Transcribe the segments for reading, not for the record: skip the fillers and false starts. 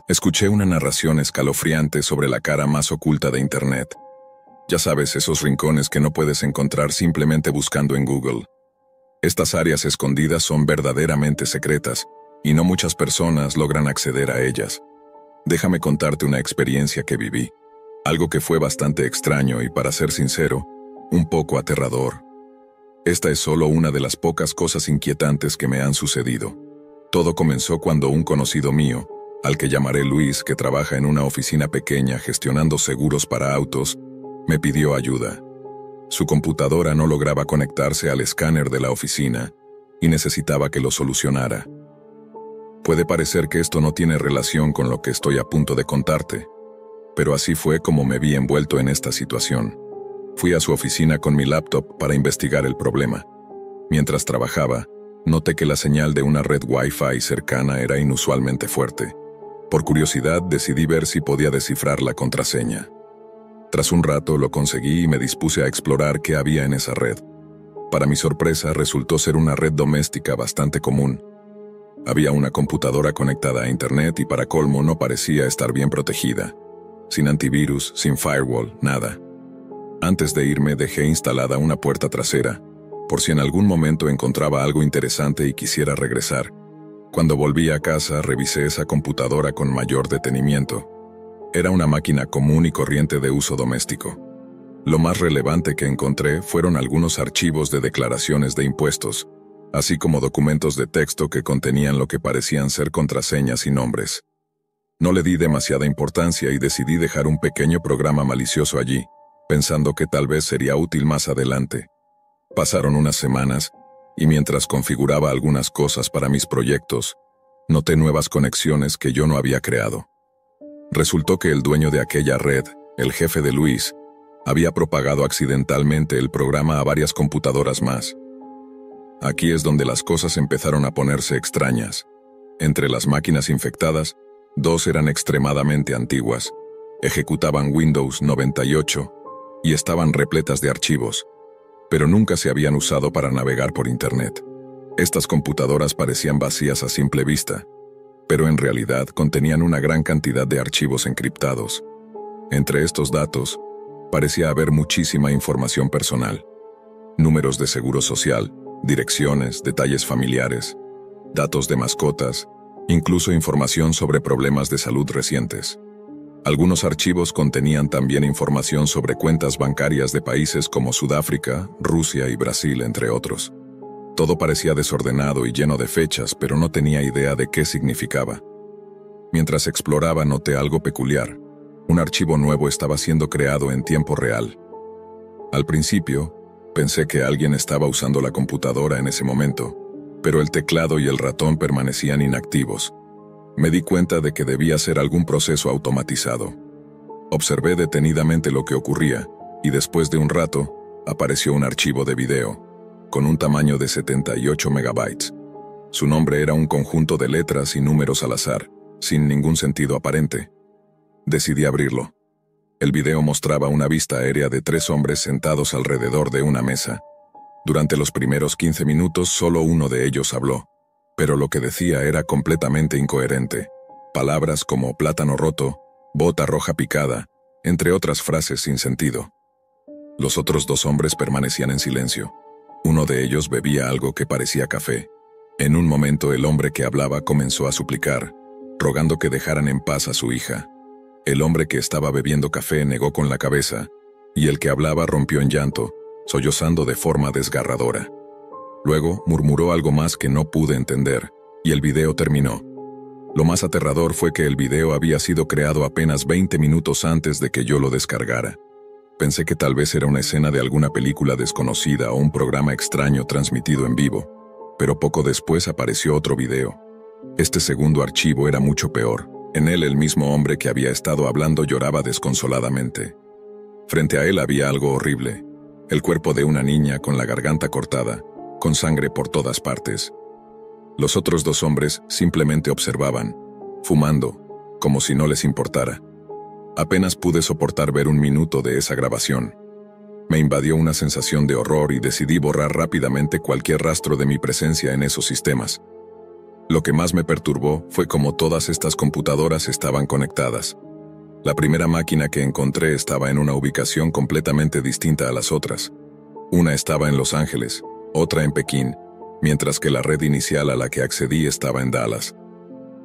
Escuché una narración escalofriante sobre la cara más oculta de Internet. Ya sabes, esos rincones que no puedes encontrar simplemente buscando en Google. Estas áreas escondidas son verdaderamente secretas, y no muchas personas logran acceder a ellas. Déjame contarte una experiencia que viví. Algo que fue bastante extraño y, para ser sincero, un poco aterrador. Esta es solo una de las pocas cosas inquietantes que me han sucedido. Todo comenzó cuando un conocido mío, al que llamaré Luis, que trabaja en una oficina pequeña gestionando seguros para autos, me pidió ayuda. Su computadora no lograba conectarse al escáner de la oficina y necesitaba que lo solucionara. Puede parecer que esto no tiene relación con lo que estoy a punto de contarte, pero así fue como me vi envuelto en esta situación. Fui a su oficina con mi laptop para investigar el problema. Mientras trabajaba, noté que la señal de una red Wi-Fi cercana era inusualmente fuerte. Por curiosidad, decidí ver si podía descifrar la contraseña. Tras un rato lo conseguí y me dispuse a explorar qué había en esa red. Para mi sorpresa, resultó ser una red doméstica bastante común. Había una computadora conectada a Internet y, para colmo, no parecía estar bien protegida. Sin antivirus, sin firewall, nada. Antes de irme dejé instalada una puerta trasera, por si en algún momento encontraba algo interesante y quisiera regresar. Cuando volví a casa, revisé esa computadora con mayor detenimiento. Era una máquina común y corriente de uso doméstico. Lo más relevante que encontré fueron algunos archivos de declaraciones de impuestos, así como documentos de texto que contenían lo que parecían ser contraseñas y nombres. No le di demasiada importancia y decidí dejar un pequeño programa malicioso allí, pensando que tal vez sería útil más adelante. Pasaron unas semanas, y mientras configuraba algunas cosas para mis proyectos, noté nuevas conexiones que yo no había creado. Resultó que el dueño de aquella red, el jefe de Luis, había propagado accidentalmente el programa a varias computadoras más. Aquí es donde las cosas empezaron a ponerse extrañas. Entre las máquinas infectadas, 2 eran extremadamente antiguas, ejecutaban Windows 98 y estaban repletas de archivos, pero nunca se habían usado para navegar por Internet. Estas computadoras parecían vacías a simple vista, pero en realidad contenían una gran cantidad de archivos encriptados. Entre estos datos, parecía haber muchísima información personal. Números de seguro social, direcciones, detalles familiares, datos de mascotas, incluso información sobre problemas de salud recientes. Algunos archivos contenían también información sobre cuentas bancarias de países como Sudáfrica, Rusia y Brasil, entre otros. Todo parecía desordenado y lleno de fechas, pero no tenía idea de qué significaba. Mientras exploraba, noté algo peculiar. Un archivo nuevo estaba siendo creado en tiempo real. Al principio, pensé que alguien estaba usando la computadora en ese momento, pero el teclado y el ratón permanecían inactivos. Me di cuenta de que debía ser algún proceso automatizado. Observé detenidamente lo que ocurría, y después de un rato, apareció un archivo de video, con un tamaño de 78 megabytes. Su nombre era un conjunto de letras y números al azar, sin ningún sentido aparente. Decidí abrirlo. El video mostraba una vista aérea de 3 hombres sentados alrededor de una mesa. Durante los primeros 15 minutos solo uno de ellos habló, pero lo que decía era completamente incoherente. Palabras como plátano roto, bota roja picada, entre otras frases sin sentido. Los otros 2 hombres permanecían en silencio. Uno de ellos bebía algo que parecía café. En un momento el hombre que hablaba comenzó a suplicar, rogando que dejaran en paz a su hija. El hombre que estaba bebiendo café negó con la cabeza, y el que hablaba rompió en llanto, sollozando de forma desgarradora. Luego murmuró algo más que no pude entender, y el video terminó. Lo más aterrador fue que el video había sido creado apenas 20 minutos antes de que yo lo descargara. Pensé que tal vez era una escena de alguna película desconocida o un programa extraño transmitido en vivo, pero poco después apareció otro video. Este segundo archivo era mucho peor. En él el mismo hombre que había estado hablando lloraba desconsoladamente. Frente a él había algo horrible, el cuerpo de una niña con la garganta cortada, con sangre por todas partes. Los otros 2 hombres simplemente observaban, fumando, como si no les importara. Apenas pude soportar ver 1 minuto de esa grabación. Me invadió una sensación de horror y decidí borrar rápidamente cualquier rastro de mi presencia en esos sistemas. Lo que más me perturbó fue cómo todas estas computadoras estaban conectadas. La primera máquina que encontré estaba en una ubicación completamente distinta a las otras. Una estaba en Los Ángeles, otra en Pekín, mientras que la red inicial a la que accedí estaba en Dallas.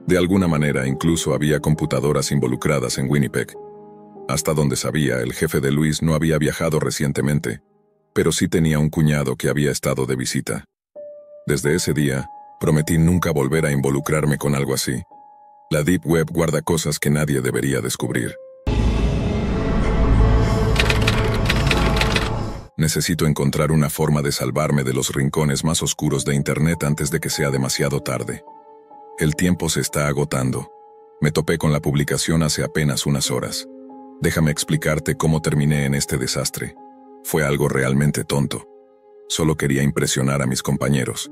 De alguna manera, incluso había computadoras involucradas en Winnipeg. Hasta donde sabía, el jefe de Luis no había viajado recientemente, pero sí tenía un cuñado que había estado de visita. Desde ese día, prometí nunca volver a involucrarme con algo así. La Deep Web guarda cosas que nadie debería descubrir. Necesito encontrar una forma de salvarme de los rincones más oscuros de Internet antes de que sea demasiado tarde. El tiempo se está agotando. Me topé con la publicación hace apenas unas horas. Déjame explicarte cómo terminé en este desastre. Fue algo realmente tonto. Solo quería impresionar a mis compañeros.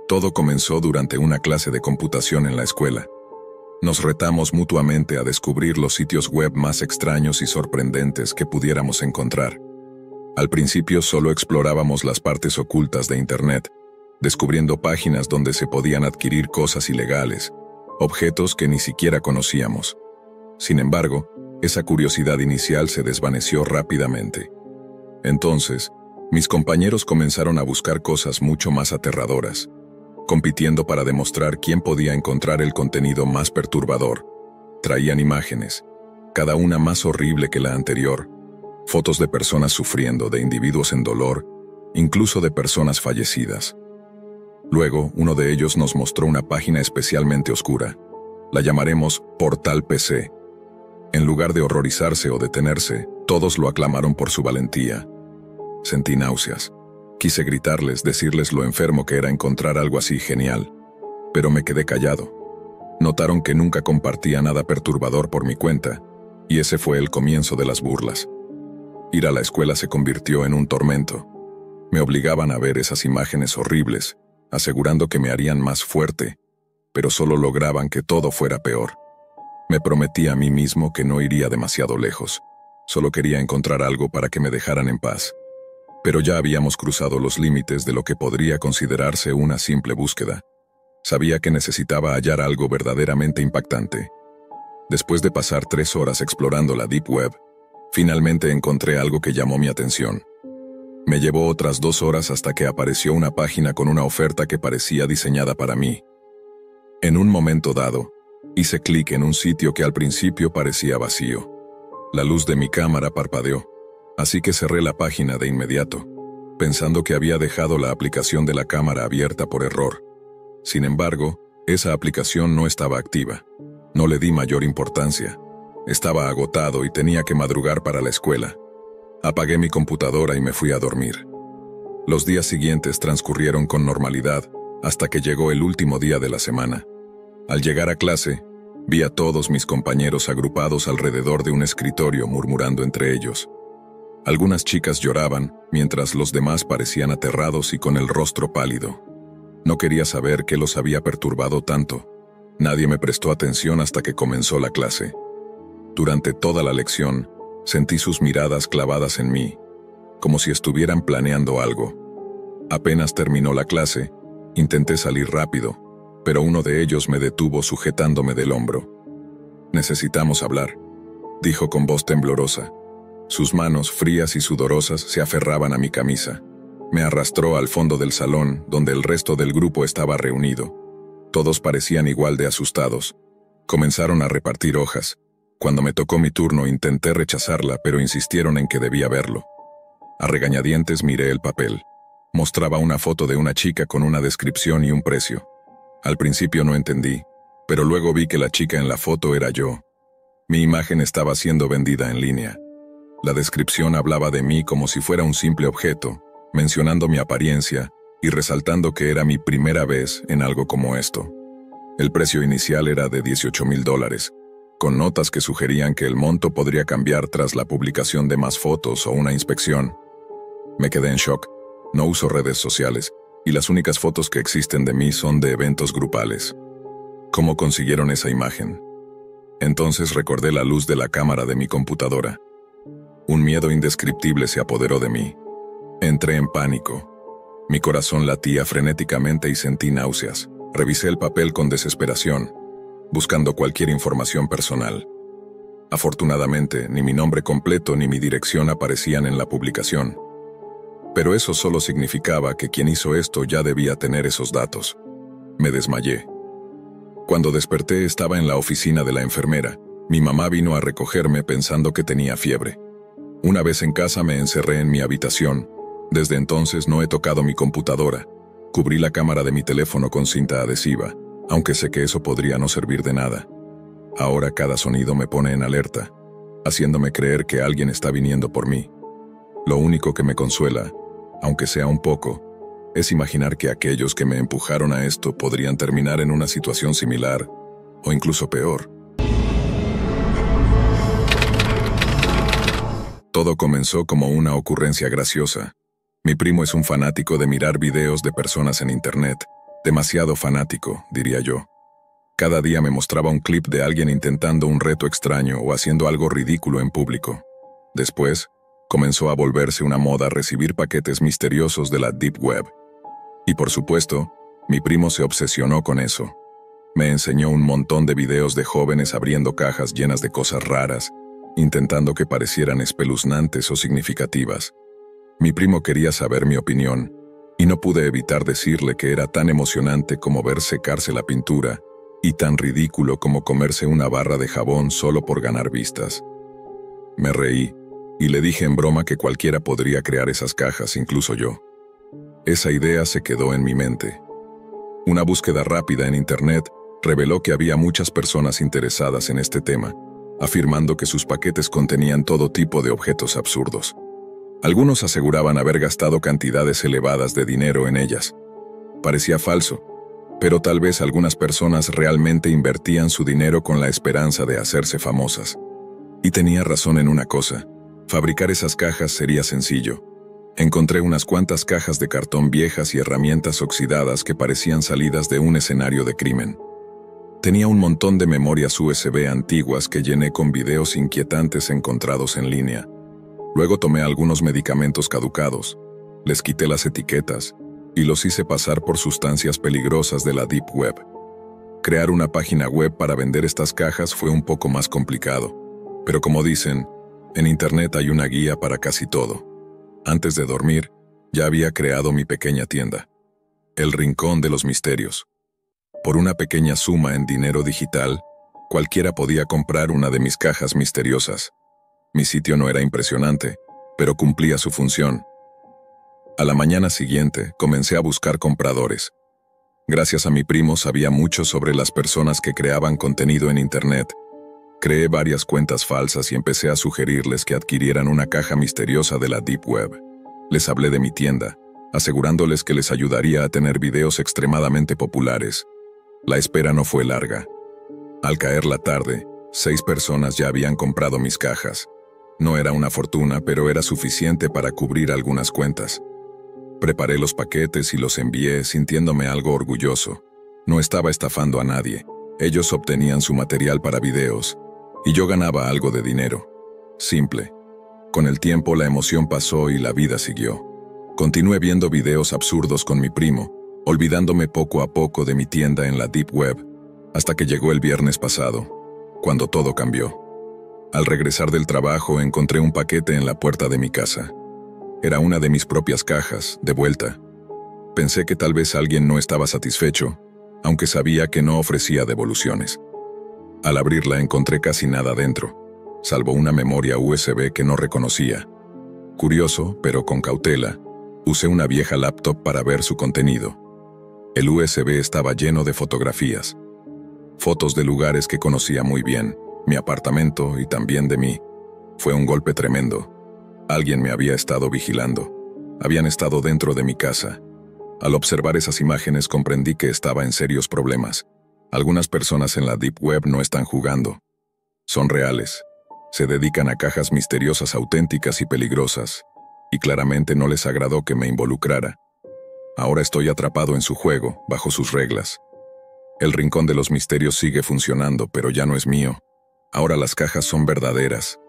Todo comenzó durante una clase de computación en la escuela. Nos retamos mutuamente a descubrir los sitios web más extraños y sorprendentes que pudiéramos encontrar. Al principio solo explorábamos las partes ocultas de Internet, descubriendo páginas donde se podían adquirir cosas ilegales, objetos que ni siquiera conocíamos. Sin embargo, esa curiosidad inicial se desvaneció rápidamente. Entonces, mis compañeros comenzaron a buscar cosas mucho más aterradoras, compitiendo para demostrar quién podía encontrar el contenido más perturbador. Traían imágenes, cada una más horrible que la anterior, fotos de personas sufriendo, de individuos en dolor, incluso de personas fallecidas. Luego, uno de ellos nos mostró una página especialmente oscura. La llamaremos Portal PC. En lugar de horrorizarse o detenerse, todos lo aclamaron por su valentía. Sentí náuseas. Quise gritarles, decirles lo enfermo que era encontrar algo así genial, pero me quedé callado. Notaron que nunca compartía nada perturbador por mi cuenta, y ese fue el comienzo de las burlas. Ir a la escuela se convirtió en un tormento. Me obligaban a ver esas imágenes horribles, asegurando que me harían más fuerte, pero solo lograban que todo fuera peor. Me prometí a mí mismo que no iría demasiado lejos. Solo quería encontrar algo para que me dejaran en paz. Pero ya habíamos cruzado los límites de lo que podría considerarse una simple búsqueda. Sabía que necesitaba hallar algo verdaderamente impactante. Después de pasar 3 horas explorando la Deep Web, finalmente encontré algo que llamó mi atención. Me llevó otras 2 horas hasta que apareció una página con una oferta que parecía diseñada para mí. En un momento dado, hice clic en un sitio que al principio parecía vacío. La luz de mi cámara parpadeó, así que cerré la página de inmediato, pensando que había dejado la aplicación de la cámara abierta por error. Sin embargo, esa aplicación no estaba activa. No le di mayor importancia. Estaba agotado y tenía que madrugar para la escuela. Apagué mi computadora y me fui a dormir. Los días siguientes transcurrieron con normalidad hasta que llegó el último día de la semana. Al llegar a clase, vi a todos mis compañeros agrupados alrededor de un escritorio murmurando entre ellos. Algunas chicas lloraban, mientras los demás parecían aterrados y con el rostro pálido. No quería saber qué los había perturbado tanto. Nadie me prestó atención hasta que comenzó la clase. Durante toda la lección, sentí sus miradas clavadas en mí, como si estuvieran planeando algo. Apenas terminó la clase, intenté salir rápido, pero uno de ellos me detuvo sujetándome del hombro. «Necesitamos hablar», dijo con voz temblorosa. Sus manos, frías y sudorosas, se aferraban a mi camisa. Me arrastró al fondo del salón, donde el resto del grupo estaba reunido. Todos parecían igual de asustados. Comenzaron a repartir hojas. Cuando me tocó mi turno intenté rechazarla, pero insistieron en que debía verlo. A regañadientes miré el papel. Mostraba una foto de una chica con una descripción y un precio. Al principio no entendí, pero luego vi que la chica en la foto era yo. Mi imagen estaba siendo vendida en línea. La descripción hablaba de mí como si fuera un simple objeto, mencionando mi apariencia y resaltando que era mi primera vez en algo como esto. El precio inicial era de $18,000, con notas que sugerían que el monto podría cambiar tras la publicación de más fotos o una inspección. Me quedé en shock. No uso redes sociales, y las únicas fotos que existen de mí son de eventos grupales. ¿Cómo consiguieron esa imagen? Entonces recordé la luz de la cámara de mi computadora. Un miedo indescriptible se apoderó de mí. Entré en pánico. Mi corazón latía frenéticamente y sentí náuseas. Revisé el papel con desesperación, buscando cualquier información personal. Afortunadamente, ni mi nombre completo ni mi dirección aparecían en la publicación. Pero eso solo significaba que quien hizo esto ya debía tener esos datos. Me desmayé. Cuando desperté estaba en la oficina de la enfermera. Mi mamá vino a recogerme pensando que tenía fiebre. Una vez en casa me encerré en mi habitación. Desde entonces no he tocado mi computadora. Cubrí la cámara de mi teléfono con cinta adhesiva, aunque sé que eso podría no servir de nada. Ahora cada sonido me pone en alerta, haciéndome creer que alguien está viniendo por mí. Lo único que me consuela, aunque sea un poco, es imaginar que aquellos que me empujaron a esto podrían terminar en una situación similar, o incluso peor. Todo comenzó como una ocurrencia graciosa. Mi primo es un fanático de mirar videos de personas en internet, demasiado fanático, diría yo. Cada día me mostraba un clip de alguien intentando un reto extraño o haciendo algo ridículo en público. Después, comenzó a volverse una moda recibir paquetes misteriosos de la Deep Web. Y por supuesto, mi primo se obsesionó con eso. Me enseñó un montón de videos de jóvenes abriendo cajas llenas de cosas raras, intentando que parecieran espeluznantes o significativas. Mi primo quería saber mi opinión, y no pude evitar decirle que era tan emocionante como ver secarse la pintura, y tan ridículo como comerse una barra de jabón solo por ganar vistas. Me reí, y le dije en broma que cualquiera podría crear esas cajas, incluso yo. Esa idea se quedó en mi mente. Una búsqueda rápida en internet reveló que había muchas personas interesadas en este tema, afirmando que sus paquetes contenían todo tipo de objetos absurdos. Algunos aseguraban haber gastado cantidades elevadas de dinero en ellas. Parecía falso, pero tal vez algunas personas realmente invertían su dinero con la esperanza de hacerse famosas. Y tenía razón en una cosa: fabricar esas cajas sería sencillo. Encontré unas cuantas cajas de cartón viejas y herramientas oxidadas que parecían salidas de un escenario de crimen. Tenía un montón de memorias USB antiguas que llené con videos inquietantes encontrados en línea. Luego tomé algunos medicamentos caducados, les quité las etiquetas y los hice pasar por sustancias peligrosas de la Deep Web. Crear una página web para vender estas cajas fue un poco más complicado, pero como dicen, en internet hay una guía para casi todo. Antes de dormir, ya había creado mi pequeña tienda, El Rincón de los Misterios. Por una pequeña suma en dinero digital, cualquiera podía comprar una de mis cajas misteriosas. Mi sitio no era impresionante, pero cumplía su función. A la mañana siguiente, comencé a buscar compradores. Gracias a mi primo sabía mucho sobre las personas que creaban contenido en internet. Creé varias cuentas falsas y empecé a sugerirles que adquirieran una caja misteriosa de la Deep Web. Les hablé de mi tienda, asegurándoles que les ayudaría a tener videos extremadamente populares. La espera no fue larga. Al caer la tarde, 6 personas ya habían comprado mis cajas. No era una fortuna, pero era suficiente para cubrir algunas cuentas. Preparé los paquetes y los envié sintiéndome algo orgulloso. No estaba estafando a nadie. Ellos obtenían su material para videos, y yo ganaba algo de dinero. Simple. Con el tiempo la emoción pasó y la vida siguió. Continué viendo videos absurdos con mi primo, olvidándome poco a poco de mi tienda en la Deep Web, hasta que llegó el viernes pasado, cuando todo cambió. Al regresar del trabajo encontré un paquete en la puerta de mi casa. Era una de mis propias cajas, de vuelta. Pensé que tal vez alguien no estaba satisfecho, aunque sabía que no ofrecía devoluciones. Al abrirla encontré casi nada dentro, salvo una memoria USB que no reconocía. Curioso, pero con cautela, usé una vieja laptop para ver su contenido. El USB estaba lleno de fotografías. Fotos de lugares que conocía muy bien, mi apartamento y también de mí. Fue un golpe tremendo. Alguien me había estado vigilando. Habían estado dentro de mi casa. Al observar esas imágenes comprendí que estaba en serios problemas. Algunas personas en la Deep Web no están jugando. Son reales. Se dedican a cajas misteriosas auténticas y peligrosas, y claramente no les agradó que me involucrara. Ahora estoy atrapado en su juego, bajo sus reglas. El Rincón de los Misterios sigue funcionando, pero ya no es mío. Ahora las cajas son verdaderas,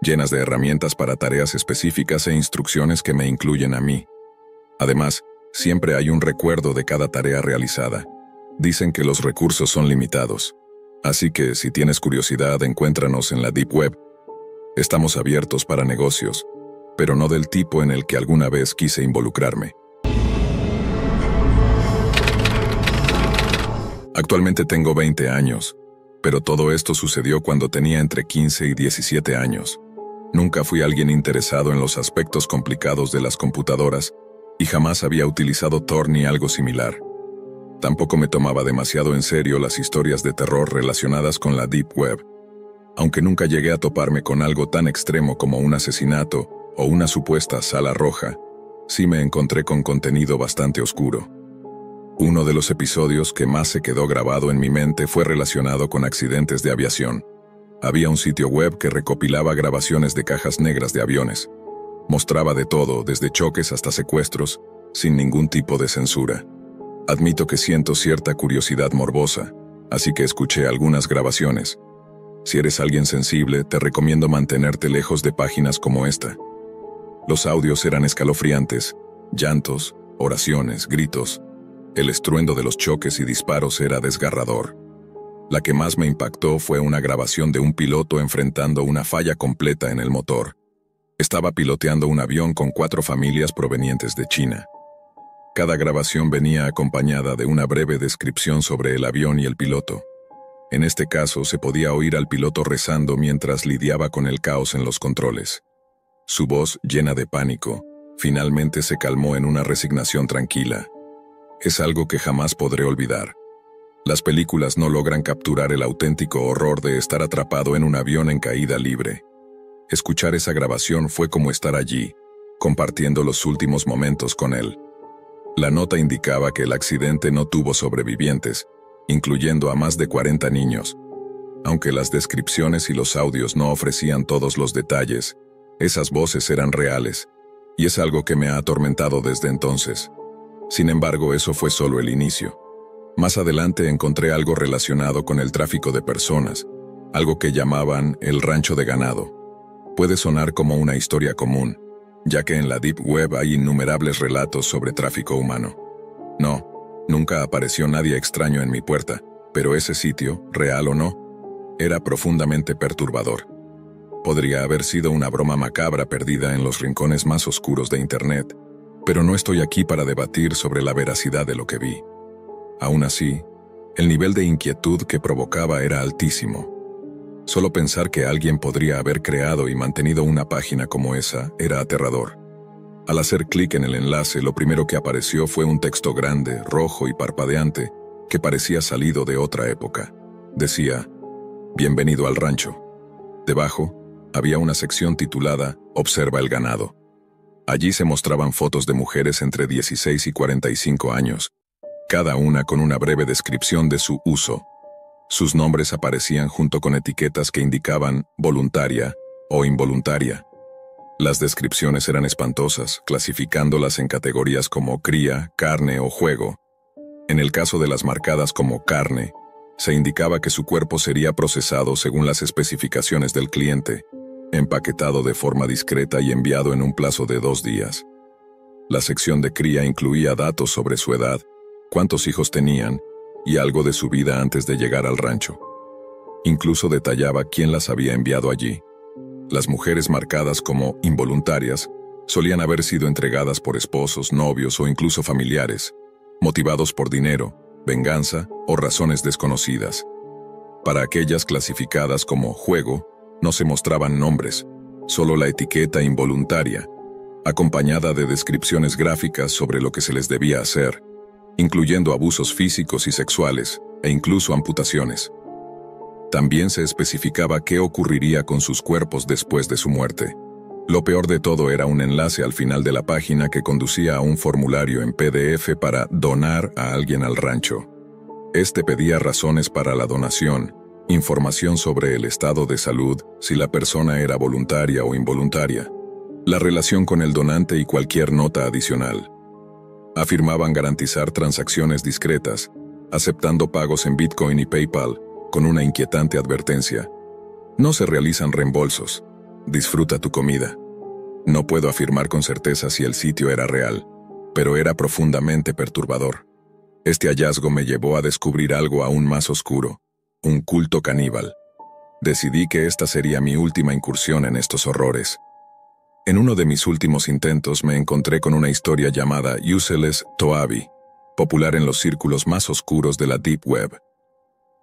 llenas de herramientas para tareas específicas e instrucciones que me incluyen a mí. Además, siempre hay un recuerdo de cada tarea realizada. Dicen que los recursos son limitados. Así que, si tienes curiosidad, encuéntranos en la Deep Web. Estamos abiertos para negocios, pero no del tipo en el que alguna vez quise involucrarme. Actualmente tengo 20 años, pero todo esto sucedió cuando tenía entre 15 y 17 años. Nunca fui alguien interesado en los aspectos complicados de las computadoras y jamás había utilizado Tor ni algo similar. Tampoco me tomaba demasiado en serio las historias de terror relacionadas con la Deep Web. Aunque nunca llegué a toparme con algo tan extremo como un asesinato o una supuesta sala roja, sí me encontré con contenido bastante oscuro. Uno de los episodios que más se quedó grabado en mi mente fue relacionado con accidentes de aviación. Había un sitio web que recopilaba grabaciones de cajas negras de aviones. Mostraba de todo, desde choques hasta secuestros, sin ningún tipo de censura. Admito que siento cierta curiosidad morbosa, así que escuché algunas grabaciones. Si eres alguien sensible, te recomiendo mantenerte lejos de páginas como esta. Los audios eran escalofriantes, llantos, oraciones, gritos. El estruendo de los choques y disparos era desgarrador. La que más me impactó fue una grabación de un piloto enfrentando una falla completa en el motor. Estaba piloteando un avión con 4 familias provenientes de China. Cada grabación venía acompañada de una breve descripción sobre el avión y el piloto. En este caso, se podía oír al piloto rezando mientras lidiaba con el caos en los controles. Su voz, llena de pánico, finalmente se calmó en una resignación tranquila. Es algo que jamás podré olvidar. Las películas no logran capturar el auténtico horror de estar atrapado en un avión en caída libre. Escuchar esa grabación fue como estar allí, compartiendo los últimos momentos con él. La nota indicaba que el accidente no tuvo sobrevivientes, incluyendo a más de 40 niños. Aunque las descripciones y los audios no ofrecían todos los detalles, esas voces eran reales, y es algo que me ha atormentado desde entonces. Sin embargo, eso fue solo el inicio. Más adelante encontré algo relacionado con el tráfico de personas, algo que llamaban el rancho de ganado. Puede sonar como una historia común, ya que en la Deep Web hay innumerables relatos sobre tráfico humano. No, nunca apareció nadie extraño en mi puerta, pero ese sitio, real o no, era profundamente perturbador. Podría haber sido una broma macabra perdida en los rincones más oscuros de Internet, pero no estoy aquí para debatir sobre la veracidad de lo que vi. Aún así, el nivel de inquietud que provocaba era altísimo. Solo pensar que alguien podría haber creado y mantenido una página como esa era aterrador. Al hacer clic en el enlace, lo primero que apareció fue un texto grande, rojo y parpadeante, que parecía salido de otra época. Decía, «Bienvenido al rancho». Debajo, había una sección titulada «Observa el ganado». Allí se mostraban fotos de mujeres entre 16 y 45 años, cada una con una breve descripción de su uso. Sus nombres aparecían junto con etiquetas que indicaban voluntaria o involuntaria. Las descripciones eran espantosas, clasificándolas en categorías como cría, carne o juego. En el caso de las marcadas como carne, se indicaba que su cuerpo sería procesado según las especificaciones del cliente, empaquetado de forma discreta y enviado en un plazo de 2 días. La sección de cría incluía datos sobre su edad, cuántos hijos tenían y algo de su vida antes de llegar al rancho. Incluso detallaba quién las había enviado allí. Las mujeres marcadas como involuntarias solían haber sido entregadas por esposos, novios o incluso familiares, motivados por dinero, venganza o razones desconocidas. Para aquellas clasificadas como juego, no se mostraban nombres, solo la etiqueta involuntaria, acompañada de descripciones gráficas sobre lo que se les debía hacer, incluyendo abusos físicos y sexuales, e incluso amputaciones. También se especificaba qué ocurriría con sus cuerpos después de su muerte. Lo peor de todo era un enlace al final de la página que conducía a un formulario en PDF para donar a alguien al rancho. Este pedía razones para la donación, información sobre el estado de salud, si la persona era voluntaria o involuntaria, la relación con el donante y cualquier nota adicional. Afirmaban garantizar transacciones discretas, aceptando pagos en Bitcoin y PayPal, con una inquietante advertencia. No se realizan reembolsos. Disfruta tu comida. No puedo afirmar con certeza si el sitio era real, pero era profundamente perturbador. Este hallazgo me llevó a descubrir algo aún más oscuro, un culto caníbal. Decidí que esta sería mi última incursión en estos horrores. En uno de mis últimos intentos me encontré con una historia llamada Useless Toabi, popular en los círculos más oscuros de la Deep Web.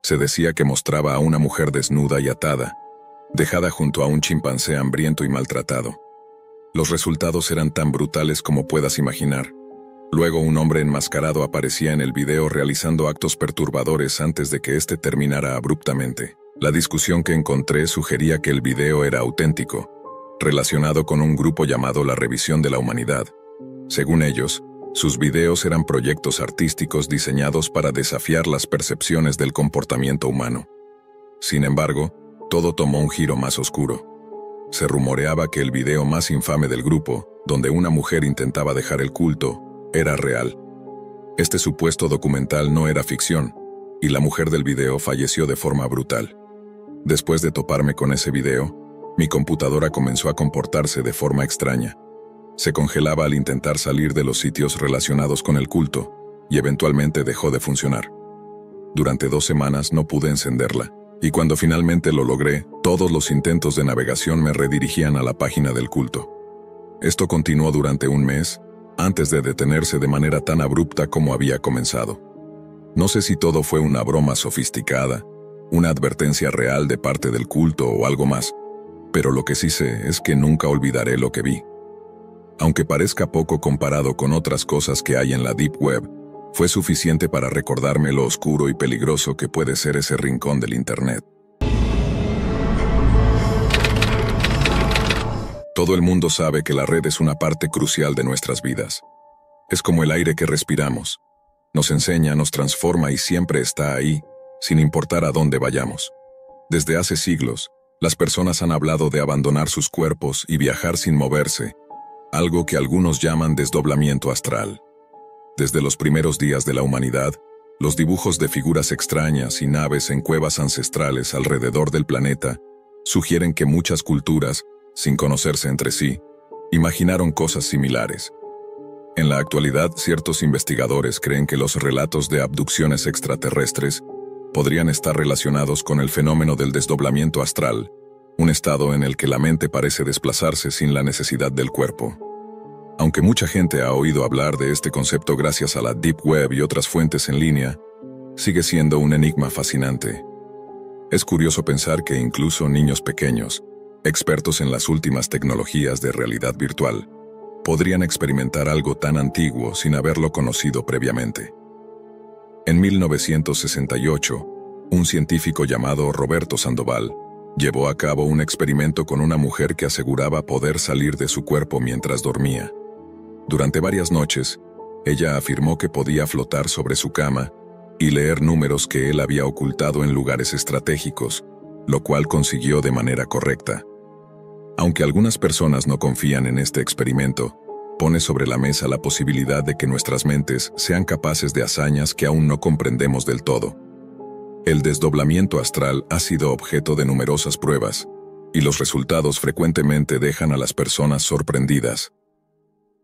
Se decía que mostraba a una mujer desnuda y atada, dejada junto a un chimpancé hambriento y maltratado. Los resultados eran tan brutales como puedas imaginar. Luego un hombre enmascarado aparecía en el video realizando actos perturbadores antes de que éste terminara abruptamente. La discusión que encontré sugería que el video era auténtico, relacionado con un grupo llamado La Revisión de la Humanidad. Según ellos, sus videos eran proyectos artísticos diseñados para desafiar las percepciones del comportamiento humano. Sin embargo, todo tomó un giro más oscuro. Se rumoreaba que el video más infame del grupo, donde una mujer intentaba dejar el culto, era real. Este supuesto documental no era ficción, y la mujer del video falleció de forma brutal. Después de toparme con ese video, mi computadora comenzó a comportarse de forma extraña. Se congelaba al intentar salir de los sitios relacionados con el culto, y eventualmente dejó de funcionar. Durante 2 semanas no pude encenderla, y cuando finalmente lo logré, todos los intentos de navegación me redirigían a la página del culto. Esto continuó durante un mes, antes de detenerse de manera tan abrupta como había comenzado. No sé si todo fue una broma sofisticada, una advertencia real de parte del culto o algo más, pero lo que sí sé es que nunca olvidaré lo que vi. Aunque parezca poco comparado con otras cosas que hay en la Deep Web, fue suficiente para recordarme lo oscuro y peligroso que puede ser ese rincón del Internet. Todo el mundo sabe que la red es una parte crucial de nuestras vidas. Es como el aire que respiramos. Nos enseña, nos transforma y siempre está ahí, sin importar a dónde vayamos. Desde hace siglos, las personas han hablado de abandonar sus cuerpos y viajar sin moverse, algo que algunos llaman desdoblamiento astral. Desde los primeros días de la humanidad, los dibujos de figuras extrañas y naves en cuevas ancestrales alrededor del planeta sugieren que muchas culturas, sin conocerse entre sí, imaginaron cosas similares. En la actualidad, ciertos investigadores creen que los relatos de abducciones extraterrestres podrían estar relacionados con el fenómeno del desdoblamiento astral, un estado en el que la mente parece desplazarse sin la necesidad del cuerpo. Aunque mucha gente ha oído hablar de este concepto gracias a la Deep Web y otras fuentes en línea, sigue siendo un enigma fascinante. Es curioso pensar que incluso niños pequeños, expertos en las últimas tecnologías de realidad virtual, podrían experimentar algo tan antiguo sin haberlo conocido previamente. En 1968, un científico llamado Roberto Sandoval llevó a cabo un experimento con una mujer que aseguraba poder salir de su cuerpo mientras dormía. Durante varias noches, ella afirmó que podía flotar sobre su cama y leer números que él había ocultado en lugares estratégicos, lo cual consiguió de manera correcta. Aunque algunas personas no confían en este experimento, pone sobre la mesa la posibilidad de que nuestras mentes sean capaces de hazañas que aún no comprendemos del todo. El desdoblamiento astral ha sido objeto de numerosas pruebas, y los resultados frecuentemente dejan a las personas sorprendidas.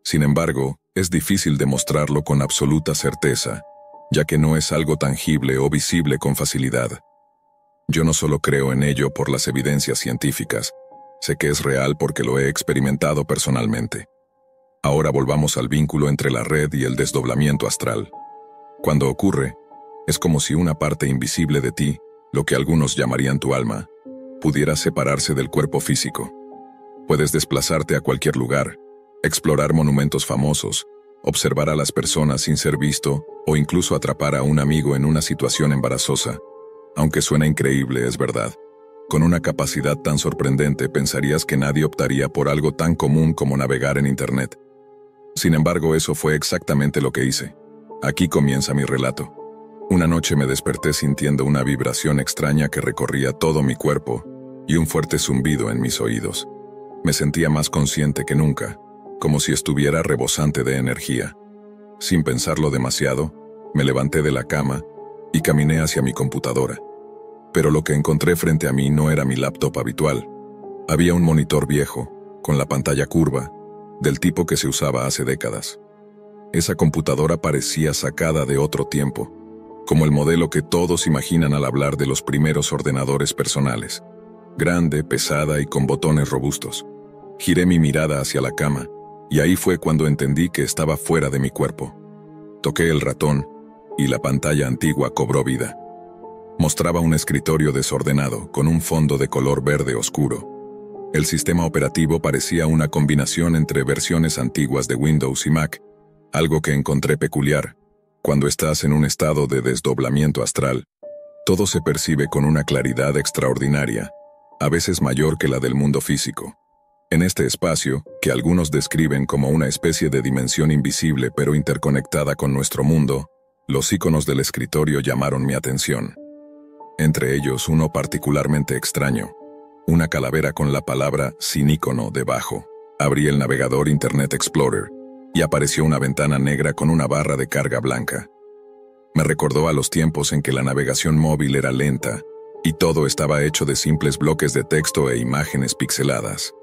Sin embargo, es difícil demostrarlo con absoluta certeza, ya que no es algo tangible o visible con facilidad. Yo no solo creo en ello por las evidencias científicas, sé que es real porque lo he experimentado personalmente. Ahora volvamos al vínculo entre la red y el desdoblamiento astral. Cuando ocurre, es como si una parte invisible de ti, lo que algunos llamarían tu alma, pudiera separarse del cuerpo físico. Puedes desplazarte a cualquier lugar, explorar monumentos famosos, observar a las personas sin ser visto o incluso atrapar a un amigo en una situación embarazosa. Aunque suena increíble, es verdad. Con una capacidad tan sorprendente pensarías que nadie optaría por algo tan común como navegar en Internet. Sin embargo, eso fue exactamente lo que hice. Aquí comienza mi relato. Una noche me desperté sintiendo una vibración extraña que recorría todo mi cuerpo y un fuerte zumbido en mis oídos. Me sentía más consciente que nunca, como si estuviera rebosante de energía. Sin pensarlo demasiado, me levanté de la cama y caminé hacia mi computadora. Pero lo que encontré frente a mí no era mi laptop habitual. Había un monitor viejo, con la pantalla curva, del tipo que se usaba hace décadas. Esa computadora parecía sacada de otro tiempo, como el modelo que todos imaginan al hablar de los primeros ordenadores personales. Grande, pesada y con botones robustos. Giré mi mirada hacia la cama, y ahí fue cuando entendí que estaba fuera de mi cuerpo. Toqué el ratón, y la pantalla antigua cobró vida. Mostraba un escritorio desordenado, con un fondo de color verde oscuro. El sistema operativo parecía una combinación entre versiones antiguas de Windows y Mac, algo que encontré peculiar. Cuando estás en un estado de desdoblamiento astral, todo se percibe con una claridad extraordinaria, a veces mayor que la del mundo físico. En este espacio, que algunos describen como una especie de dimensión invisible pero interconectada con nuestro mundo, los iconos del escritorio llamaron mi atención. Entre ellos uno particularmente extraño, una calavera con la palabra sin icono debajo. Abrí el navegador Internet Explorer y apareció una ventana negra con una barra de carga blanca. Me recordó a los tiempos en que la navegación móvil era lenta y todo estaba hecho de simples bloques de texto e imágenes pixeladas.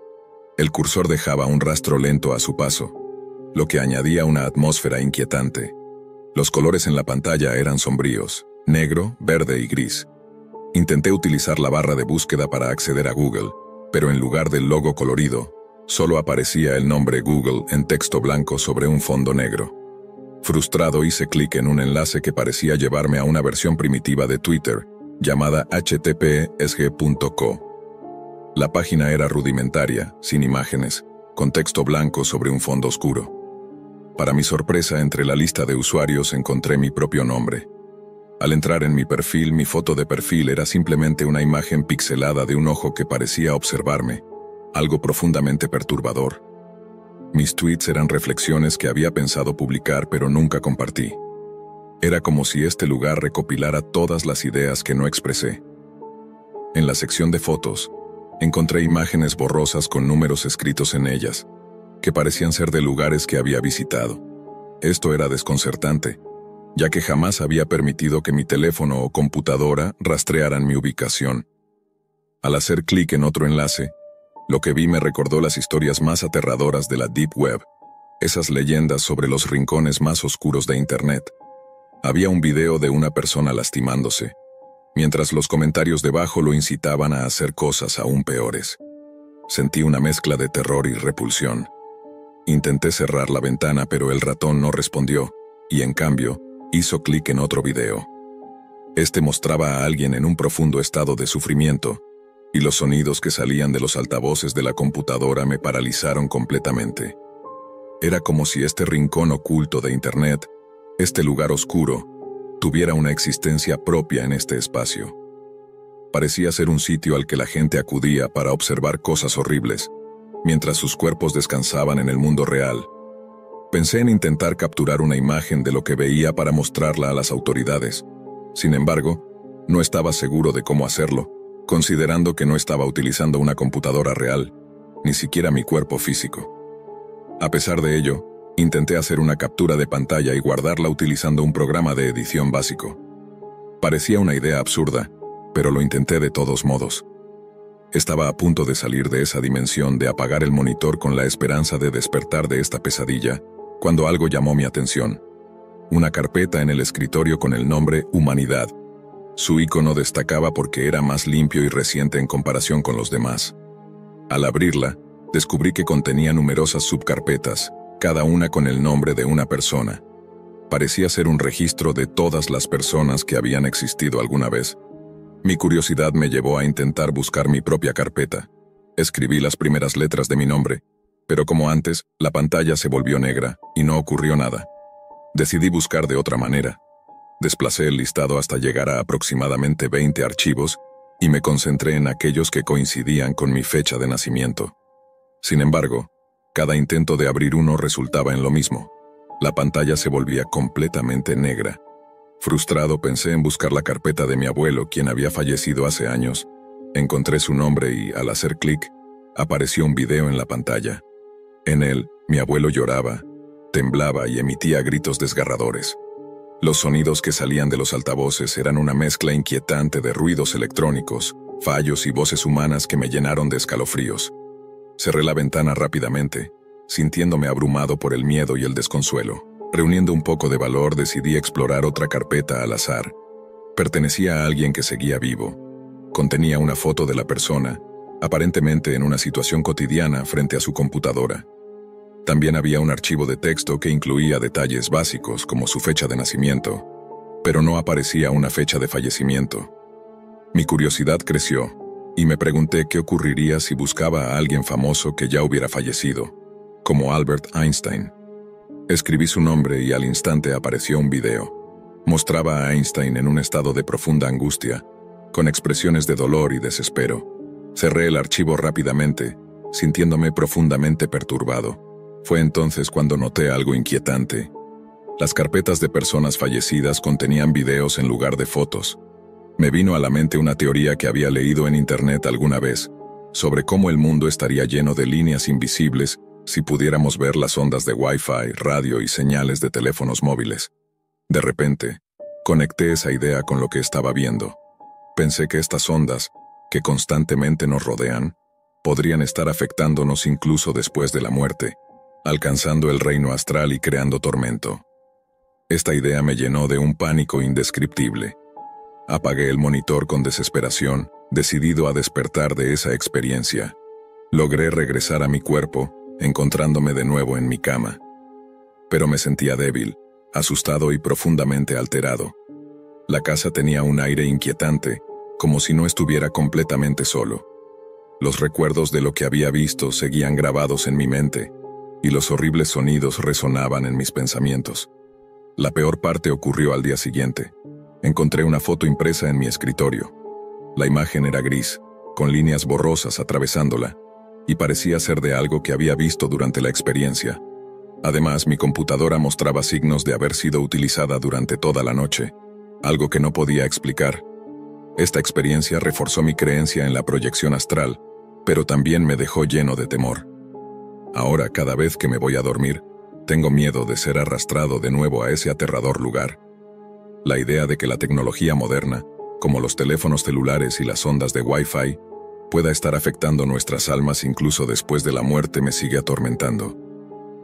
El cursor dejaba un rastro lento a su paso, lo que añadía una atmósfera inquietante. Los colores en la pantalla eran sombríos, negro, verde y gris. Intenté utilizar la barra de búsqueda para acceder a Google, pero en lugar del logo colorido, solo aparecía el nombre Google en texto blanco sobre un fondo negro. Frustrado hice clic en un enlace que parecía llevarme a una versión primitiva de Twitter, llamada https://g.co. La página era rudimentaria, sin imágenes, con texto blanco sobre un fondo oscuro. Para mi sorpresa, entre la lista de usuarios encontré mi propio nombre. Al entrar en mi perfil, mi foto de perfil era simplemente una imagen pixelada de un ojo que parecía observarme, algo profundamente perturbador. Mis tweets eran reflexiones que había pensado publicar pero nunca compartí. Era como si este lugar recopilara todas las ideas que no expresé. En la sección de fotos, encontré imágenes borrosas con números escritos en ellas, que parecían ser de lugares que había visitado. Esto era desconcertante, ya que jamás había permitido que mi teléfono o computadora rastrearan mi ubicación. Al hacer clic en otro enlace, lo que vi me recordó las historias más aterradoras de la Deep Web, esas leyendas sobre los rincones más oscuros de Internet. Había un video de una persona lastimándose, mientras los comentarios debajo lo incitaban a hacer cosas aún peores. Sentí una mezcla de terror y repulsión. Intenté cerrar la ventana, pero el ratón no respondió, y en cambio, hizo clic en otro video. Este mostraba a alguien en un profundo estado de sufrimiento, y los sonidos que salían de los altavoces de la computadora me paralizaron completamente. Era como si este rincón oculto de Internet, este lugar oscuro, tuviera una existencia propia en este espacio. Parecía ser un sitio al que la gente acudía para observar cosas horribles, mientras sus cuerpos descansaban en el mundo real. Pensé en intentar capturar una imagen de lo que veía para mostrarla a las autoridades. Sin embargo, no estaba seguro de cómo hacerlo, considerando que no estaba utilizando una computadora real, ni siquiera mi cuerpo físico. A pesar de ello, intenté hacer una captura de pantalla y guardarla utilizando un programa de edición básico. Parecía una idea absurda, pero lo intenté de todos modos. Estaba a punto de salir de esa dimensión, de apagar el monitor con la esperanza de despertar de esta pesadilla, cuando algo llamó mi atención. Una carpeta en el escritorio con el nombre Humanidad. Su icono destacaba porque era más limpio y reciente en comparación con los demás. Al abrirla, descubrí que contenía numerosas subcarpetas, cada una con el nombre de una persona. Parecía ser un registro de todas las personas que habían existido alguna vez. Mi curiosidad me llevó a intentar buscar mi propia carpeta. Escribí las primeras letras de mi nombre, pero como antes, la pantalla se volvió negra y no ocurrió nada. Decidí buscar de otra manera. Desplacé el listado hasta llegar a aproximadamente 20 archivos y me concentré en aquellos que coincidían con mi fecha de nacimiento. Sin embargo, cada intento de abrir uno resultaba en lo mismo. La pantalla se volvía completamente negra. Frustrado, pensé en buscar la carpeta de mi abuelo, quien había fallecido hace años. Encontré su nombre y, al hacer clic, apareció un video en la pantalla. En él, mi abuelo lloraba, temblaba y emitía gritos desgarradores. Los sonidos que salían de los altavoces eran una mezcla inquietante de ruidos electrónicos, fallos y voces humanas que me llenaron de escalofríos. Cerré la ventana rápidamente, sintiéndome abrumado por el miedo y el desconsuelo. Reuniendo un poco de valor, decidí explorar otra carpeta al azar. Pertenecía a alguien que seguía vivo. Contenía una foto de la persona, aparentemente en una situación cotidiana frente a su computadora. También había un archivo de texto que incluía detalles básicos como su fecha de nacimiento, pero no aparecía una fecha de fallecimiento. Mi curiosidad creció, y me pregunté qué ocurriría si buscaba a alguien famoso que ya hubiera fallecido, como Albert Einstein. Escribí su nombre y al instante apareció un video. Mostraba a Einstein en un estado de profunda angustia, con expresiones de dolor y desespero. Cerré el archivo rápidamente, sintiéndome profundamente perturbado. Fue entonces cuando noté algo inquietante. Las carpetas de personas fallecidas contenían videos en lugar de fotos. Me vino a la mente una teoría que había leído en internet alguna vez, sobre cómo el mundo estaría lleno de líneas invisibles si pudiéramos ver las ondas de Wi-Fi, radio y señales de teléfonos móviles. De repente, conecté esa idea con lo que estaba viendo. Pensé que estas ondas, que constantemente nos rodean, podrían estar afectándonos incluso después de la muerte, alcanzando el reino astral y creando tormento. Esta idea me llenó de un pánico indescriptible. Apagué el monitor con desesperación, decidido a despertar de esa experiencia. Logré regresar a mi cuerpo, encontrándome de nuevo en mi cama. Pero me sentía débil, asustado y profundamente alterado. La casa tenía un aire inquietante, como si no estuviera completamente solo. Los recuerdos de lo que había visto seguían grabados en mi mente, y los horribles sonidos resonaban en mis pensamientos. La peor parte ocurrió al día siguiente. Encontré una foto impresa en mi escritorio. La imagen era gris, con líneas borrosas atravesándola, y parecía ser de algo que había visto durante la experiencia. Además, mi computadora mostraba signos de haber sido utilizada durante toda la noche, algo que no podía explicar. Esta experiencia reforzó mi creencia en la proyección astral, pero también me dejó lleno de temor. Ahora, cada vez que me voy a dormir, tengo miedo de ser arrastrado de nuevo a ese aterrador lugar. La idea de que la tecnología moderna, como los teléfonos celulares y las ondas de Wi-Fi, pueda estar afectando nuestras almas incluso después de la muerte me sigue atormentando.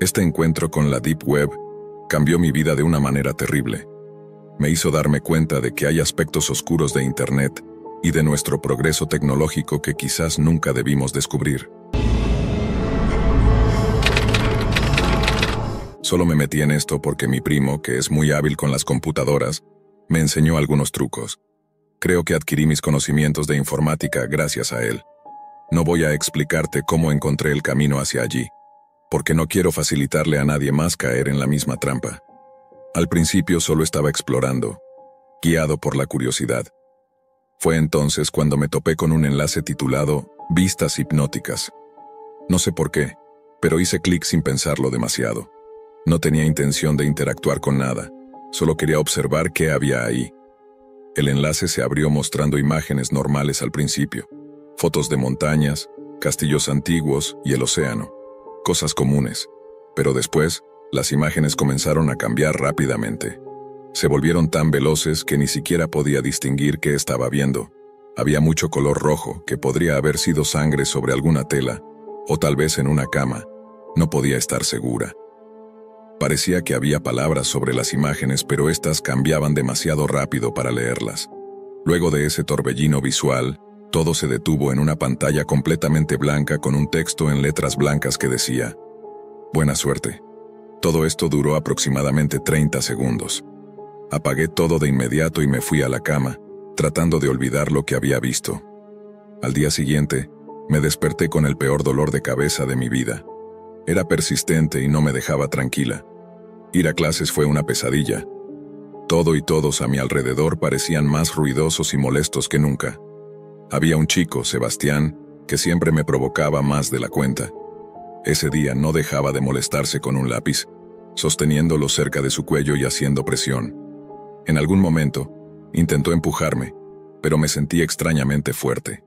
Este encuentro con la Deep Web cambió mi vida de una manera terrible. Me hizo darme cuenta de que hay aspectos oscuros de Internet y de nuestro progreso tecnológico que quizás nunca debimos descubrir. Solo me metí en esto porque mi primo, que es muy hábil con las computadoras, me enseñó algunos trucos. Creo que adquirí mis conocimientos de informática gracias a él. No voy a explicarte cómo encontré el camino hacia allí, porque no quiero facilitarle a nadie más caer en la misma trampa. Al principio solo estaba explorando, guiado por la curiosidad. Fue entonces cuando me topé con un enlace titulado Vistas hipnóticas. No sé por qué, pero hice clic sin pensarlo demasiado. No tenía intención de interactuar con nada, solo quería observar qué había ahí. El enlace se abrió mostrando imágenes normales al principio, fotos de montañas, castillos antiguos y el océano, cosas comunes, pero después, las imágenes comenzaron a cambiar rápidamente. Se volvieron tan veloces que ni siquiera podía distinguir qué estaba viendo. Había mucho color rojo, que podría haber sido sangre sobre alguna tela, o tal vez en una cama. No podía estar segura. Parecía que había palabras sobre las imágenes, pero estas cambiaban demasiado rápido para leerlas. Luego de ese torbellino visual, todo se detuvo en una pantalla completamente blanca con un texto en letras blancas que decía: «Buena suerte». Todo esto duró aproximadamente 30 segundos. Apagué todo de inmediato y me fui a la cama, tratando de olvidar lo que había visto. Al día siguiente, me desperté con el peor dolor de cabeza de mi vida. Era persistente y no me dejaba tranquila. Ir a clases fue una pesadilla. Todo y todos a mi alrededor parecían más ruidosos y molestos que nunca. Había un chico, Sebastián, que siempre me provocaba más de la cuenta. Ese día no dejaba de molestarse con un lápiz, sosteniéndolo cerca de su cuello y haciendo presión. En algún momento, intentó empujarme, pero me sentí extrañamente fuerte.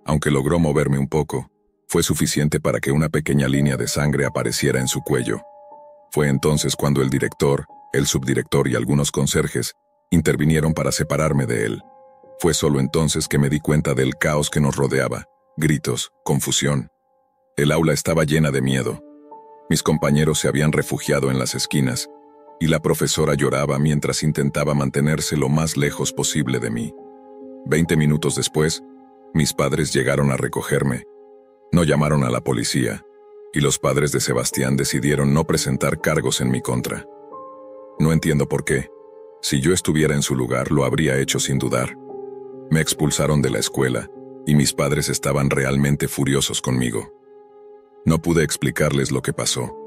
Aunque logró moverme un poco, fue suficiente para que una pequeña línea de sangre apareciera en su cuello. Fue entonces cuando el director, el subdirector y algunos conserjes intervinieron para separarme de él. Fue solo entonces que me di cuenta del caos que nos rodeaba, gritos, confusión. El aula estaba llena de miedo. Mis compañeros se habían refugiado en las esquinas, y la profesora lloraba mientras intentaba mantenerse lo más lejos posible de mí. 20 minutos después, mis padres llegaron a recogerme. No llamaron a la policía, y los padres de Sebastián decidieron no presentar cargos en mi contra. No entiendo por qué. Si yo estuviera en su lugar, lo habría hecho sin dudar. Me expulsaron de la escuela, y mis padres estaban realmente furiosos conmigo. No pude explicarles lo que pasó.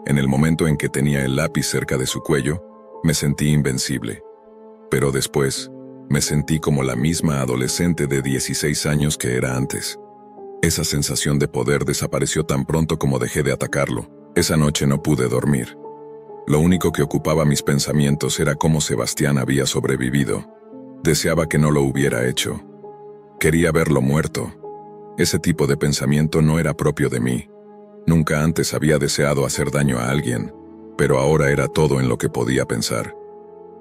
En el momento en que tenía el lápiz cerca de su cuello, me sentí invencible. Pero después, me sentí como la misma adolescente de 16 años que era antes. Esa sensación de poder desapareció tan pronto como dejé de atacarlo. Esa noche no pude dormir. Lo único que ocupaba mis pensamientos era cómo Sebastián había sobrevivido. Deseaba que no lo hubiera hecho. Quería verlo muerto. Ese tipo de pensamiento no era propio de mí. Nunca antes había deseado hacer daño a alguien, pero ahora era todo en lo que podía pensar.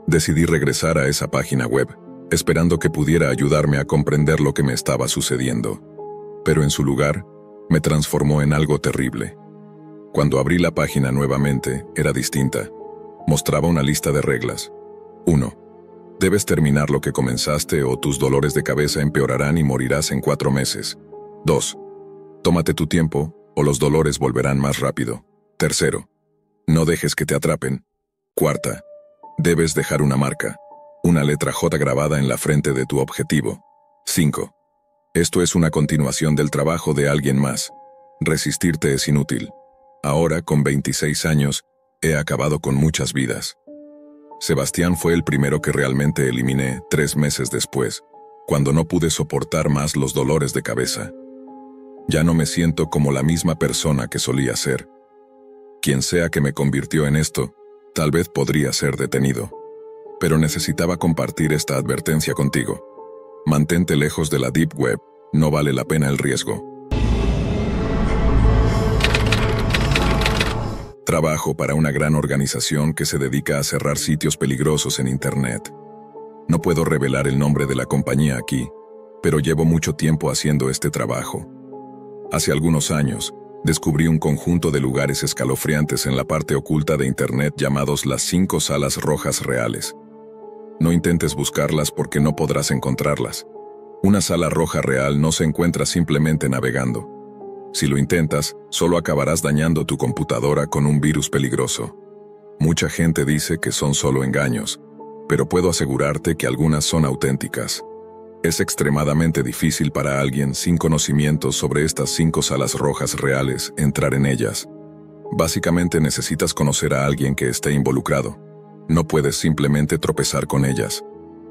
Decidí regresar a esa página web, esperando que pudiera ayudarme a comprender lo que me estaba sucediendo. Pero en su lugar, me transformó en algo terrible. Cuando abrí la página nuevamente, era distinta. Mostraba una lista de reglas. 1. Debes terminar lo que comenzaste o tus dolores de cabeza empeorarán y morirás en 4 meses. 2. Tómate tu tiempo o los dolores volverán más rápido. 3. No dejes que te atrapen. 4. Debes dejar una marca, una letra J grabada en la frente de tu objetivo. 5. Esto es una continuación del trabajo de alguien más. Resistirte es inútil. Ahora, con 26 años, he acabado con muchas vidas. Sebastián fue el primero que realmente eliminé 3 meses después, cuando no pude soportar más los dolores de cabeza. Ya no me siento como la misma persona que solía ser. Quien sea que me convirtió en esto, tal vez podría ser detenido. Pero necesitaba compartir esta advertencia contigo. Mantente lejos de la Deep Web, no vale la pena el riesgo. Trabajo para una gran organización que se dedica a cerrar sitios peligrosos en Internet. No puedo revelar el nombre de la compañía aquí, pero llevo mucho tiempo haciendo este trabajo. Hace algunos años, descubrí un conjunto de lugares escalofriantes en la parte oculta de Internet llamados las 5 salas rojas reales. No intentes buscarlas porque no podrás encontrarlas. Una sala roja real no se encuentra simplemente navegando. Si lo intentas, solo acabarás dañando tu computadora con un virus peligroso. Mucha gente dice que son solo engaños, pero puedo asegurarte que algunas son auténticas. Es extremadamente difícil para alguien sin conocimientos sobre estas 5 salas rojas reales entrar en ellas. Básicamente necesitas conocer a alguien que esté involucrado. No puedes simplemente tropezar con ellas.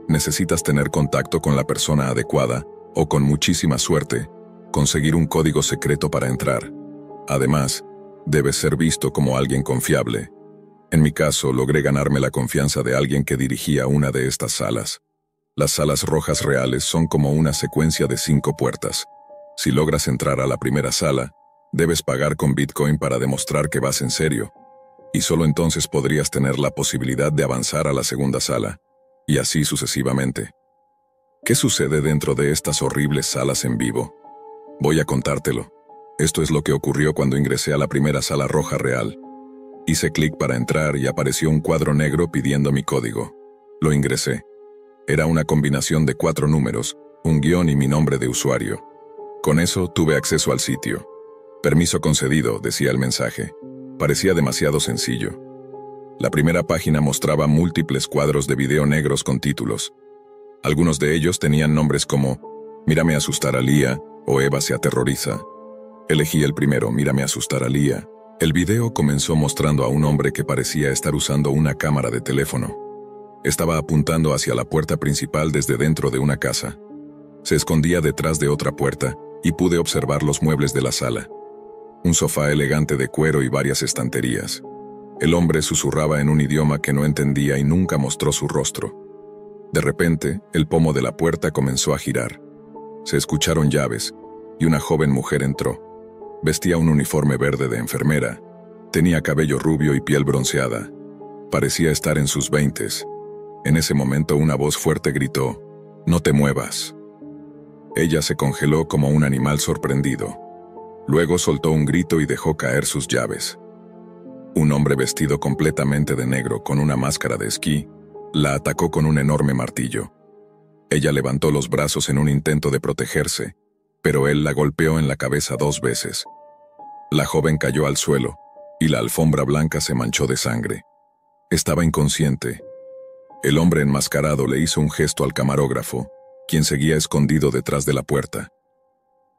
Necesitas tener contacto con la persona adecuada o, con muchísima suerte, conseguir un código secreto para entrar. Además, debes ser visto como alguien confiable. En mi caso, logré ganarme la confianza de alguien que dirigía una de estas salas. Las salas rojas reales son como una secuencia de 5 puertas. Si logras entrar a la primera sala, debes pagar con Bitcoin para demostrar que vas en serio, y solo entonces podrías tener la posibilidad de avanzar a la segunda sala, y así sucesivamente. ¿Qué sucede dentro de estas horribles salas en vivo? Voy a contártelo. Esto es lo que ocurrió cuando ingresé a la primera sala roja real. Hice clic para entrar y apareció un cuadro negro pidiendo mi código. Lo ingresé. Era una combinación de 4 números, un guión y mi nombre de usuario. Con eso tuve acceso al sitio. Permiso concedido, decía el mensaje. Parecía demasiado sencillo. La primera página mostraba múltiples cuadros de video negros con títulos. Algunos de ellos tenían nombres como Mírame asustar a Lía o Eva se aterroriza. Elegí el primero, Mírame asustar a Lía. El video comenzó mostrando a un hombre que parecía estar usando una cámara de teléfono. Estaba apuntando hacia la puerta principal desde dentro de una casa. Se escondía detrás de otra puerta y pude observar los muebles de la sala. Un sofá elegante de cuero y varias estanterías. El hombre susurraba en un idioma que no entendía y nunca mostró su rostro. De repente, el pomo de la puerta comenzó a girar. Se escucharon llaves y una joven mujer entró. Vestía un uniforme verde de enfermera. Tenía cabello rubio y piel bronceada. Parecía estar en sus 20s. En ese momento una voz fuerte gritó, «No te muevas». Ella se congeló como un animal sorprendido. Luego soltó un grito y dejó caer sus llaves. Un hombre vestido completamente de negro con una máscara de esquí la atacó con un enorme martillo. Ella levantó los brazos en un intento de protegerse, pero él la golpeó en la cabeza 2 veces. La joven cayó al suelo, y la alfombra blanca se manchó de sangre. Estaba inconsciente. El hombre enmascarado le hizo un gesto al camarógrafo, quien seguía escondido detrás de la puerta.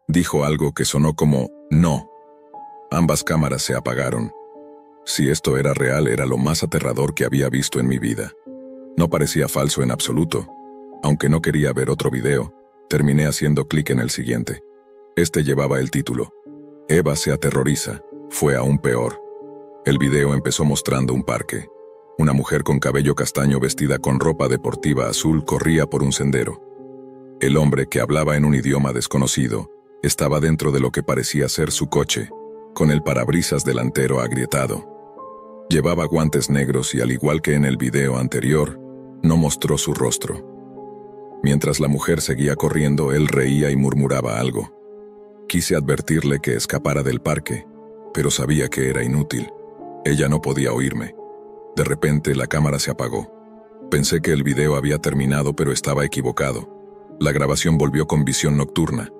Dijo algo que sonó como «no». Ambas cámaras se apagaron. Si esto era real, era lo más aterrador que había visto en mi vida. No parecía falso en absoluto. Aunque no quería ver otro video, terminé haciendo clic en el siguiente. Este llevaba el título: Eva se aterroriza, fue aún peor. El video empezó mostrando un parque. Una mujer con cabello castaño vestida con ropa deportiva azul corría por un sendero. El hombre, que hablaba en un idioma desconocido, estaba dentro de lo que parecía ser su coche, con el parabrisas delantero agrietado. Llevaba guantes negros y, al igual que en el video anterior, no mostró su rostro. Mientras la mujer seguía corriendo, él reía y murmuraba algo. Quise advertirle que escapara del parque, pero sabía que era inútil. Ella no podía oírme. De repente, la cámara se apagó. Pensé que el video había terminado, pero estaba equivocado. La grabación volvió con visión nocturna.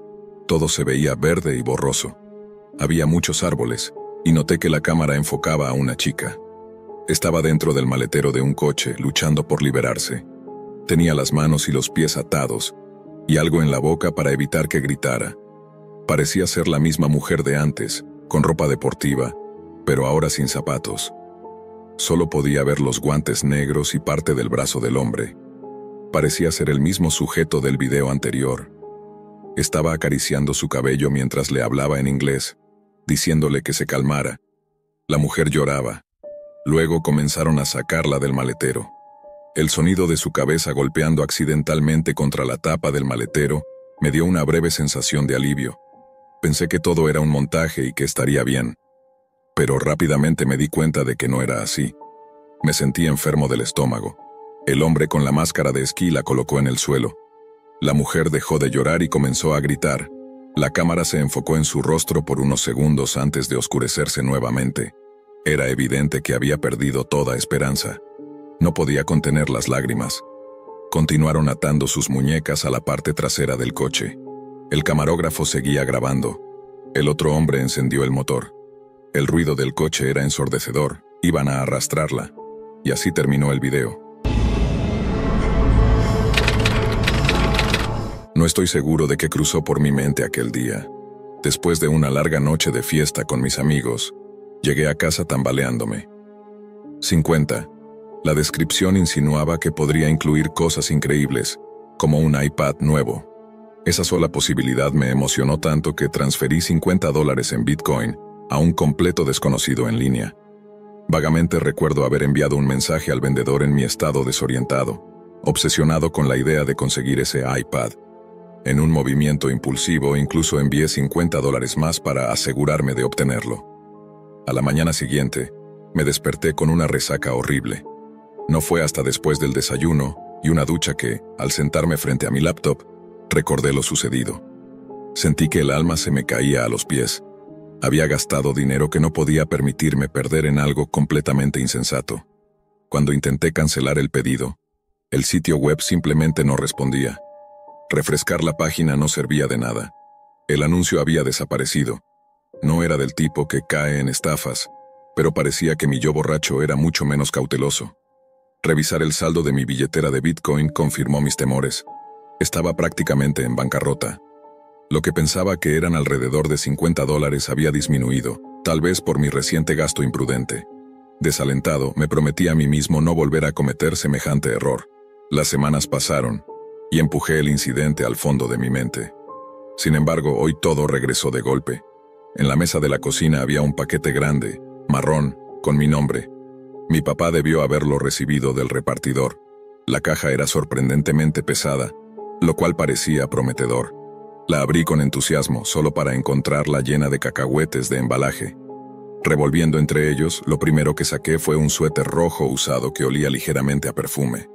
Todo se veía verde y borroso. Había muchos árboles, y noté que la cámara enfocaba a una chica. Estaba dentro del maletero de un coche, luchando por liberarse. Tenía las manos y los pies atados, y algo en la boca para evitar que gritara. Parecía ser la misma mujer de antes, con ropa deportiva, pero ahora sin zapatos. Solo podía ver los guantes negros y parte del brazo del hombre. Parecía ser el mismo sujeto del video anterior. Estaba acariciando su cabello mientras le hablaba en inglés, diciéndole que se calmara. La mujer lloraba. Luego comenzaron a sacarla del maletero. El sonido de su cabeza golpeando accidentalmente contra la tapa del maletero me dio una breve sensación de alivio. Pensé que todo era un montaje y que estaría bien. Pero rápidamente me di cuenta de que no era así. Me sentí enfermo del estómago. El hombre con la máscara de esquí la colocó en el suelo. La mujer dejó de llorar y comenzó a gritar. La cámara se enfocó en su rostro por unos segundos antes de oscurecerse nuevamente. Era evidente que había perdido toda esperanza. No podía contener las lágrimas. Continuaron atando sus muñecas a la parte trasera del coche. El camarógrafo seguía grabando. El otro hombre encendió el motor. El ruido del coche era ensordecedor. Iban a arrastrarla. Y así terminó el video. No estoy seguro de qué cruzó por mi mente aquel día. Después de una larga noche de fiesta con mis amigos, llegué a casa tambaleándome. 50. La descripción insinuaba que podría incluir cosas increíbles, como un iPad nuevo. Esa sola posibilidad me emocionó tanto que transferí $50 en Bitcoin a un completo desconocido en línea. Vagamente recuerdo haber enviado un mensaje al vendedor en mi estado desorientado, obsesionado con la idea de conseguir ese iPad. En un movimiento impulsivo, incluso envié $50 más para asegurarme de obtenerlo. A la mañana siguiente, me desperté con una resaca horrible. No fue hasta después del desayuno y una ducha que, al sentarme frente a mi laptop, recordé lo sucedido. Sentí que el alma se me caía a los pies. Había gastado dinero que no podía permitirme perder en algo completamente insensato. Cuando intenté cancelar el pedido, el sitio web simplemente no respondía. Refrescar la página no servía de nada. El anuncio había desaparecido. No era del tipo que cae en estafas, pero parecía que mi yo borracho era mucho menos cauteloso. Revisar el saldo de mi billetera de Bitcoin confirmó mis temores. Estaba prácticamente en bancarrota. Lo que pensaba que eran alrededor de $50 había disminuido, tal vez por mi reciente gasto imprudente. Desalentado, me prometí a mí mismo no volver a cometer semejante error. Las semanas pasaron, y empujé el incidente al fondo de mi mente. Sin embargo, hoy todo regresó de golpe. En la mesa de la cocina había un paquete grande, marrón, con mi nombre. Mi papá debió haberlo recibido del repartidor. La caja era sorprendentemente pesada, lo cual parecía prometedor. La abrí con entusiasmo, solo para encontrarla llena de cacahuetes de embalaje. Revolviendo entre ellos, lo primero que saqué fue un suéter rojo usado que olía ligeramente a perfume.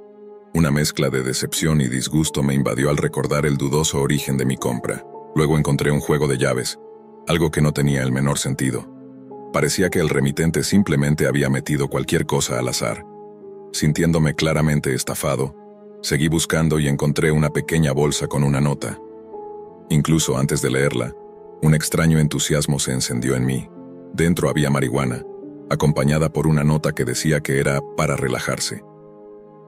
Una mezcla de decepción y disgusto me invadió al recordar el dudoso origen de mi compra. Luego encontré un juego de llaves, algo que no tenía el menor sentido. Parecía que el remitente simplemente había metido cualquier cosa al azar. Sintiéndome claramente estafado, seguí buscando y encontré una pequeña bolsa con una nota. Incluso antes de leerla, un extraño entusiasmo se encendió en mí. Dentro había marihuana, acompañada por una nota que decía que era para relajarse.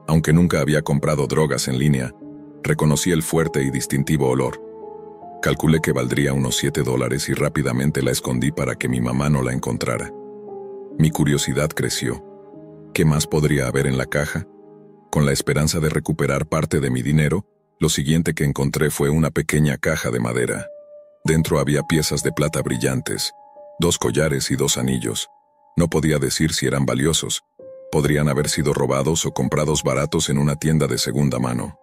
Aunque nunca había comprado drogas en línea, reconocí el fuerte y distintivo olor. Calculé que valdría unos $7 y rápidamente la escondí para que mi mamá no la encontrara. Mi curiosidad creció. ¿Qué más podría haber en la caja? Con la esperanza de recuperar parte de mi dinero, lo siguiente que encontré fue una pequeña caja de madera. Dentro había piezas de plata brillantes, 2 collares y 2 anillos. No podía decir si eran valiosos. Podrían haber sido robados o comprados baratos en una tienda de segunda mano.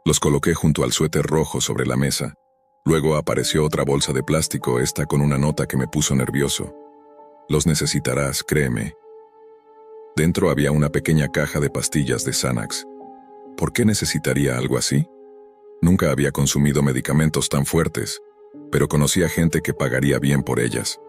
Los coloqué junto al suéter rojo sobre la mesa. Luego apareció otra bolsa de plástico, esta con una nota que me puso nervioso. Los necesitarás, créeme. Dentro había una pequeña caja de pastillas de Xanax. ¿Por qué necesitaría algo así? Nunca había consumido medicamentos tan fuertes, pero conocía gente que pagaría bien por ellas.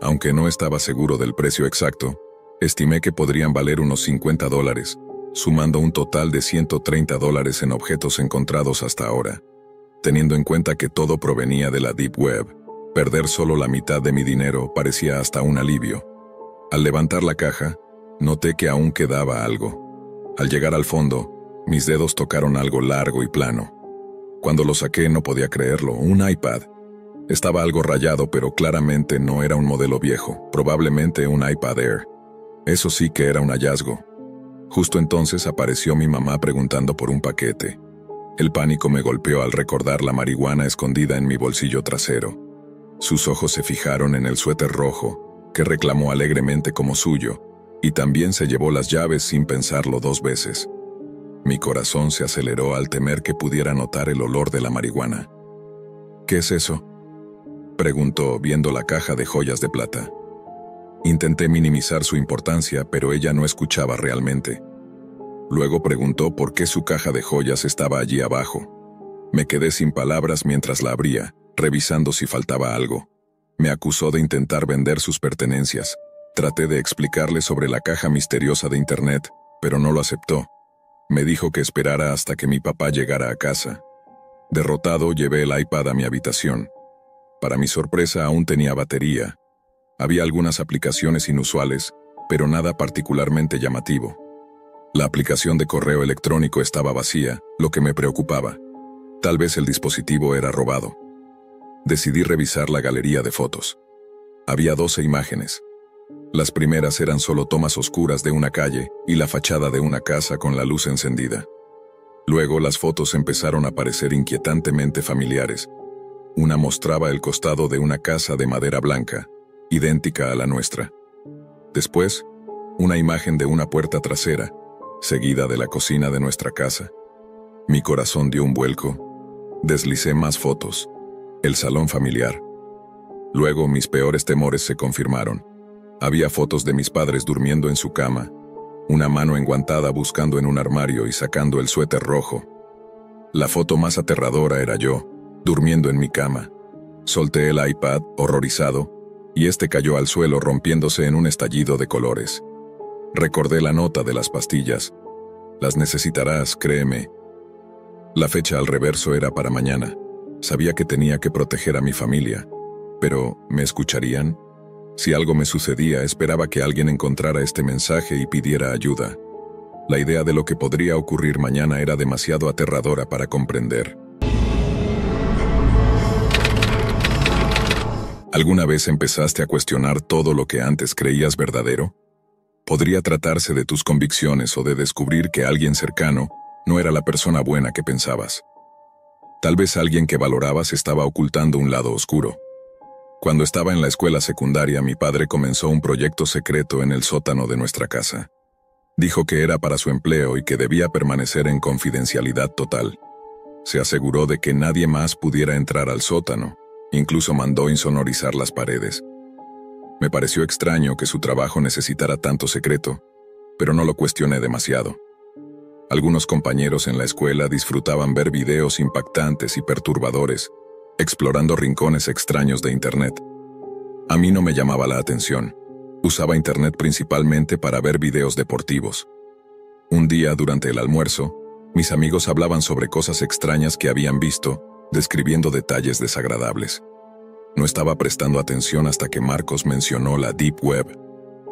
Aunque no estaba seguro del precio exacto, estimé que podrían valer unos $50, sumando un total de $130 en objetos encontrados hasta ahora. Teniendo en cuenta que todo provenía de la Deep Web, perder solo la mitad de mi dinero parecía hasta un alivio. Al levantar la caja, noté que aún quedaba algo. Al llegar al fondo, mis dedos tocaron algo largo y plano. Cuando lo saqué no podía creerlo, un iPad. Estaba algo rayado, pero claramente no era un modelo viejo, probablemente un iPad Air. Eso sí que era un hallazgo. Justo entonces apareció mi mamá preguntando por un paquete. El pánico me golpeó al recordar la marihuana escondida en mi bolsillo trasero. Sus ojos se fijaron en el suéter rojo, que reclamó alegremente como suyo, y también se llevó las llaves sin pensarlo 2 veces. Mi corazón se aceleró al temer que pudiera notar el olor de la marihuana. ¿Qué es eso?, preguntó viendo la caja de joyas de plata. Intenté minimizar su importancia, pero ella no escuchaba realmente. Luego preguntó por qué su caja de joyas estaba allí abajo. Me quedé sin palabras mientras la abría, revisando si faltaba algo. Me acusó de intentar vender sus pertenencias. Traté de explicarle sobre la caja misteriosa de Internet, pero no lo aceptó. Me dijo que esperara hasta que mi papá llegara a casa. Derrotado, llevé el iPad a mi habitación. Para mi sorpresa, aún tenía batería. Había algunas aplicaciones inusuales, pero nada particularmente llamativo. La aplicación de correo electrónico estaba vacía, lo que me preocupaba. Tal vez el dispositivo era robado. Decidí revisar la galería de fotos. Había 12 imágenes. Las primeras eran solo tomas oscuras de una calle y la fachada de una casa con la luz encendida. Luego las fotos empezaron a parecer inquietantemente familiares. Una mostraba el costado de una casa de madera blanca, idéntica a la nuestra. Después, una imagen de una puerta trasera, seguida de la cocina de nuestra casa. Mi corazón dio un vuelco. Deslicé más fotos. El salón familiar. Luego mis peores temores se confirmaron. Había fotos de mis padres durmiendo en su cama, una mano enguantada buscando en un armario y sacando el suéter rojo. La foto más aterradora era yo, durmiendo en mi cama. Solté el iPad, horrorizado, y este cayó al suelo rompiéndose en un estallido de colores. Recordé la nota de las pastillas. Las necesitarás, créeme. La fecha al reverso era para mañana. Sabía que tenía que proteger a mi familia. Pero, ¿me escucharían? Si algo me sucedía, esperaba que alguien encontrara este mensaje y pidiera ayuda. La idea de lo que podría ocurrir mañana era demasiado aterradora para comprender. ¿Alguna vez empezaste a cuestionar todo lo que antes creías verdadero? Podría tratarse de tus convicciones o de descubrir que alguien cercano no era la persona buena que pensabas. Tal vez alguien que valorabas estaba ocultando un lado oscuro. Cuando estaba en la escuela secundaria, mi padre comenzó un proyecto secreto en el sótano de nuestra casa. Dijo que era para su empleo y que debía permanecer en confidencialidad total. Se aseguró de que nadie más pudiera entrar al sótano. Incluso mandó insonorizar las paredes. Me pareció extraño que su trabajo necesitara tanto secreto, pero no lo cuestioné demasiado. Algunos compañeros en la escuela disfrutaban ver videos impactantes y perturbadores, explorando rincones extraños de Internet. A mí no me llamaba la atención. Usaba internet principalmente para ver videos deportivos. Un día, durante el almuerzo, mis amigos hablaban sobre cosas extrañas que habían visto, describiendo detalles desagradables. No estaba prestando atención hasta que Marcos mencionó la Deep Web.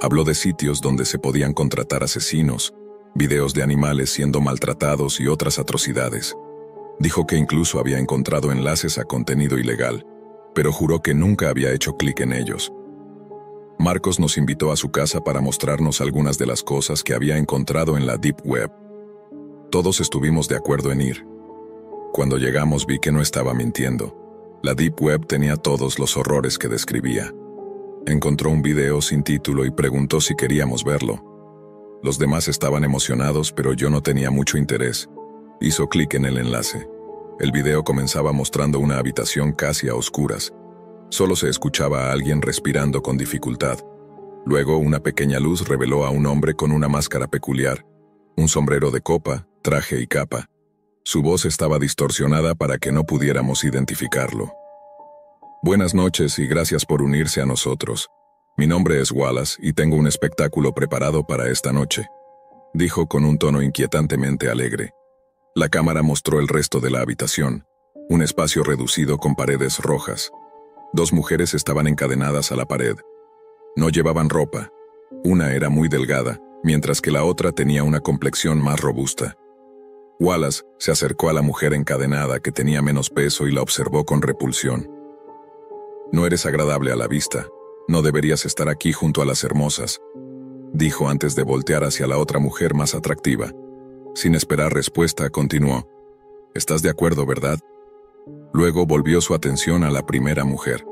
Habló de sitios donde se podían contratar asesinos, videos de animales siendo maltratados y otras atrocidades. Dijo que incluso había encontrado enlaces a contenido ilegal, pero juró que nunca había hecho clic en ellos. Marcos nos invitó a su casa para mostrarnos algunas de las cosas que había encontrado en la Deep Web. Todos estuvimos de acuerdo en ir. Cuando llegamos vi que no estaba mintiendo. La Deep Web tenía todos los horrores que describía. Encontró un video sin título y preguntó si queríamos verlo. Los demás estaban emocionados, pero yo no tenía mucho interés. Hizo clic en el enlace. El video comenzaba mostrando una habitación casi a oscuras. Solo se escuchaba a alguien respirando con dificultad. Luego, una pequeña luz reveló a un hombre con una máscara peculiar, un sombrero de copa, traje y capa. Su voz estaba distorsionada para que no pudiéramos identificarlo. Buenas noches y gracias por unirse a nosotros. Mi nombre es Wallace y tengo un espectáculo preparado para esta noche, dijo con un tono inquietantemente alegre. La cámara mostró el resto de la habitación, un espacio reducido con paredes rojas. 2 mujeres estaban encadenadas a la pared. No llevaban ropa. Una era muy delgada, mientras que la otra tenía una complexión más robusta. Wallace se acercó a la mujer encadenada que tenía menos peso y la observó con repulsión. No eres agradable a la vista. No deberías estar aquí junto a las hermosas, dijo antes de voltear hacia la otra mujer más atractiva. Sin esperar respuesta, continuó. ¿Estás de acuerdo, verdad? Luego volvió su atención a la primera mujer.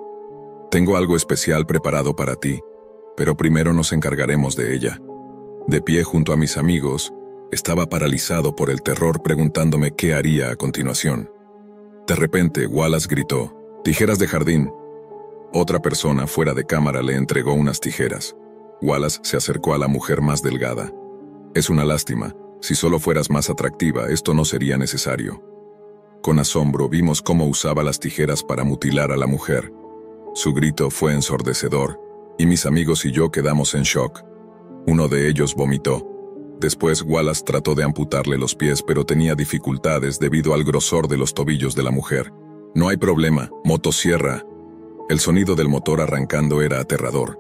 Tengo algo especial preparado para ti, pero primero nos encargaremos de ella. De pie junto a mis amigos, estaba paralizado por el terror preguntándome qué haría a continuación. De repente, Wallace gritó, «¡Tijeras de jardín!». Otra persona fuera de cámara le entregó unas tijeras. Wallace se acercó a la mujer más delgada. «Es una lástima. Si solo fueras más atractiva, esto no sería necesario». Con asombro vimos cómo usaba las tijeras para mutilar a la mujer. Su grito fue ensordecedor, y mis amigos y yo quedamos en shock. Uno de ellos vomitó. Después Wallace trató de amputarle los pies, pero tenía dificultades debido al grosor de los tobillos de la mujer. «No hay problema, motosierra». El sonido del motor arrancando era aterrador.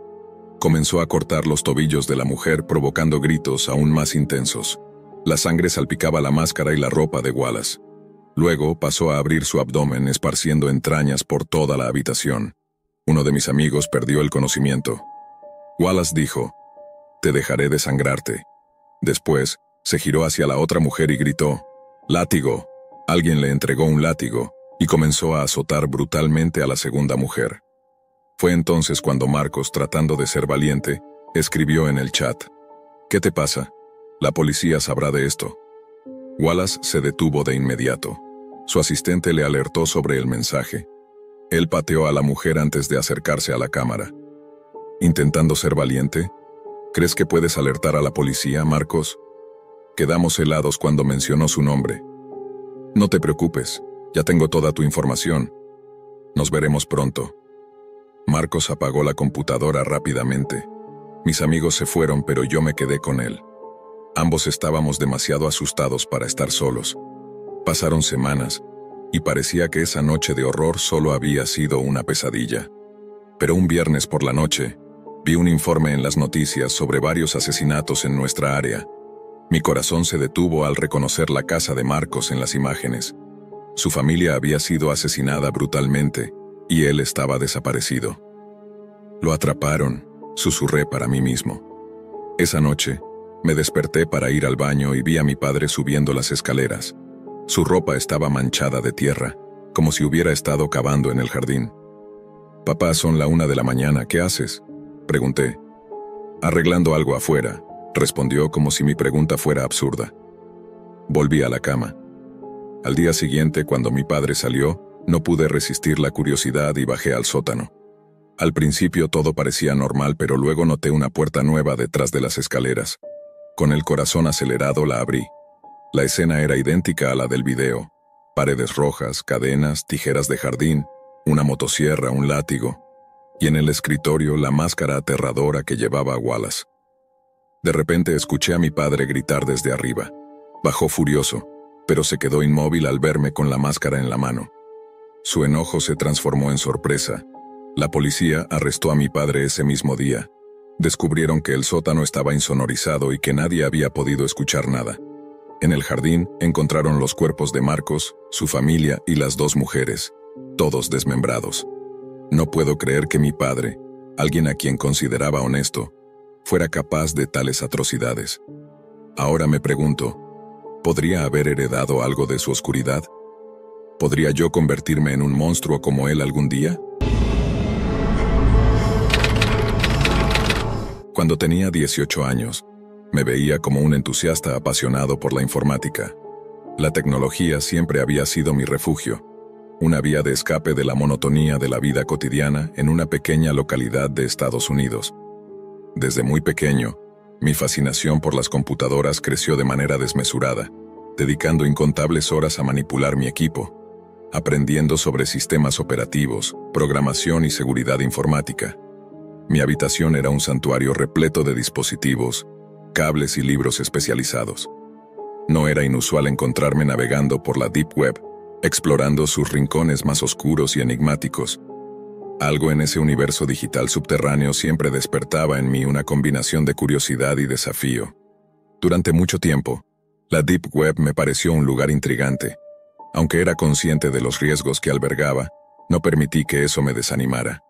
Comenzó a cortar los tobillos de la mujer, provocando gritos aún más intensos. La sangre salpicaba la máscara y la ropa de Wallace. Luego pasó a abrir su abdomen, esparciendo entrañas por toda la habitación. Uno de mis amigos perdió el conocimiento. Wallace dijo, «Te dejaré desangrarte». Después, se giró hacia la otra mujer y gritó, «¡Látigo!». Alguien le entregó un látigo y comenzó a azotar brutalmente a la segunda mujer. Fue entonces cuando Marcos, tratando de ser valiente, escribió en el chat, «¿Qué te pasa? La policía sabrá de esto». Wallace se detuvo de inmediato. Su asistente le alertó sobre el mensaje. Él pateó a la mujer antes de acercarse a la cámara. Intentando ser valiente, ¿crees que puedes alertar a la policía, Marcos? Quedamos helados cuando mencionó su nombre. No te preocupes, ya tengo toda tu información. Nos veremos pronto. Marcos apagó la computadora rápidamente. Mis amigos se fueron, pero yo me quedé con él. Ambos estábamos demasiado asustados para estar solos. Pasaron semanas, y parecía que esa noche de horror solo había sido una pesadilla. Pero un viernes por la noche, vi un informe en las noticias sobre varios asesinatos en nuestra área. Mi corazón se detuvo al reconocer la casa de Marcos en las imágenes. Su familia había sido asesinada brutalmente, y él estaba desaparecido. «Lo atraparon», susurré para mí mismo. Esa noche, me desperté para ir al baño y vi a mi padre subiendo las escaleras. Su ropa estaba manchada de tierra, como si hubiera estado cavando en el jardín. «Papá, son la 1 de la mañana, ¿qué haces?», pregunté. «Arreglando algo afuera», respondió como si mi pregunta fuera absurda. Volví a la cama. Al día siguiente, cuando mi padre salió, no pude resistir la curiosidad y bajé al sótano. Al principio todo parecía normal, pero luego noté una puerta nueva detrás de las escaleras. Con el corazón acelerado la abrí. La escena era idéntica a la del video. Paredes rojas, cadenas, tijeras de jardín, una motosierra, un látigo. y en el escritorio la máscara aterradora que llevaba Wallace. De repente escuché a mi padre gritar desde arriba. Bajó furioso, pero se quedó inmóvil al verme con la máscara en la mano. Su enojo se transformó en sorpresa. La policía arrestó a mi padre ese mismo día. Descubrieron que el sótano estaba insonorizado y que nadie había podido escuchar nada. En el jardín encontraron los cuerpos de Marcos, su familia y las dos mujeres, todos desmembrados. No puedo creer que mi padre, alguien a quien consideraba honesto, fuera capaz de tales atrocidades. Ahora me pregunto, ¿podría haber heredado algo de su oscuridad? ¿Podría yo convertirme en un monstruo como él algún día? Cuando tenía 18 años, me veía como un entusiasta apasionado por la informática. La tecnología siempre había sido mi refugio, una vía de escape de la monotonía de la vida cotidiana en una pequeña localidad de Estados Unidos. Desde muy pequeño, mi fascinación por las computadoras creció de manera desmesurada, dedicando incontables horas a manipular mi equipo, aprendiendo sobre sistemas operativos, programación y seguridad informática. Mi habitación era un santuario repleto de dispositivos, cables y libros especializados. No era inusual encontrarme navegando por la Deep Web, explorando sus rincones más oscuros y enigmáticos. Algo en ese universo digital subterráneo siempre despertaba en mí una combinación de curiosidad y desafío. Durante mucho tiempo, la Deep Web me pareció un lugar intrigante. Aunque era consciente de los riesgos que albergaba, no permití que eso me desanimara.